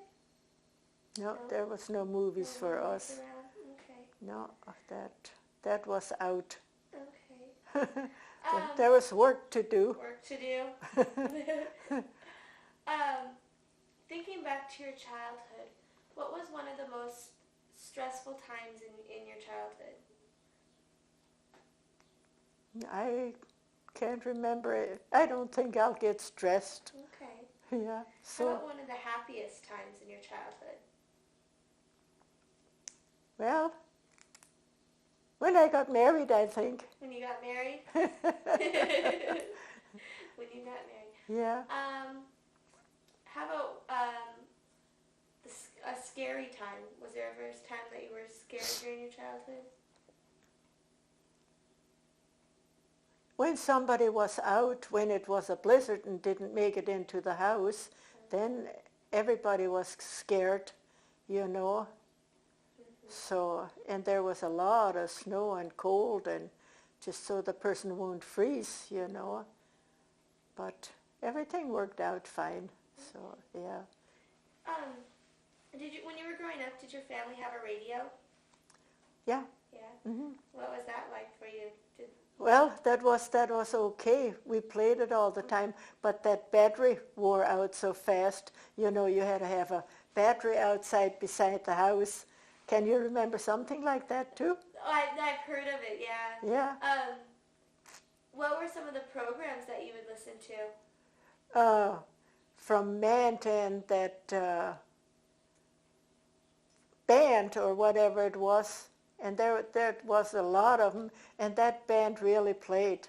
No, there was no movies for us. Around. Okay. No, that was out. Okay. There was work to do. Work to do. Thinking back to your childhood, what was one of the most stressful times in your childhood? I can't remember it. I don't think I'll get stressed. Okay. Yeah. So. How about one of the happiest times in your childhood? Well, when I got married, I think. When you got married? When you got married. Yeah. How about a scary time? Was there ever a time that you were scared during your childhood? When somebody was out, when it was a blizzard and didn't make it into the house, then everybody was scared, So, and there was a lot of snow and cold, and just so the person won't freeze, But everything worked out fine. So, yeah. When you were growing up, did your family have a radio? Yeah. Yeah. What was that like for you? Well, that was okay. We played it all the time, but that battery wore out so fast. You had to have a battery outside beside the house. Can you remember something like that too? Oh, I've heard of it, yeah. Yeah. What were some of the programs that you would listen to? From Mant and that band or whatever it was. And there was a lot of them, and that band really played.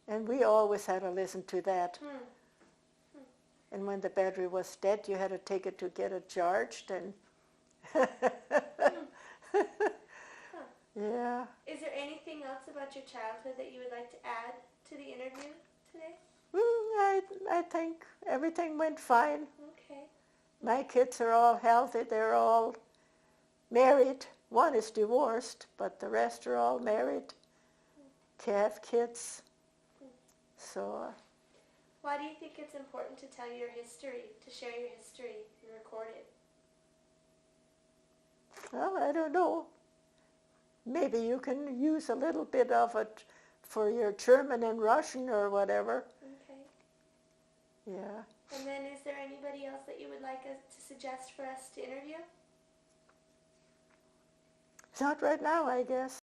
And we always had to listen to that. And when the battery was dead, you had to take it to get it charged. And Yeah. Is there anything else about your childhood that you would like to add to the interview today? I think everything went fine. Okay. My kids are all healthy. They're all married. One is divorced, but the rest are all married. Have kids. So. Why do you think it's important to tell your history, to share your history and record it? Well, I don't know. Maybe you can use a little bit of it for your German and Russian or whatever. Okay. Yeah. And then is there anybody else that you would like us to suggest for us to interview? Not right now, I guess.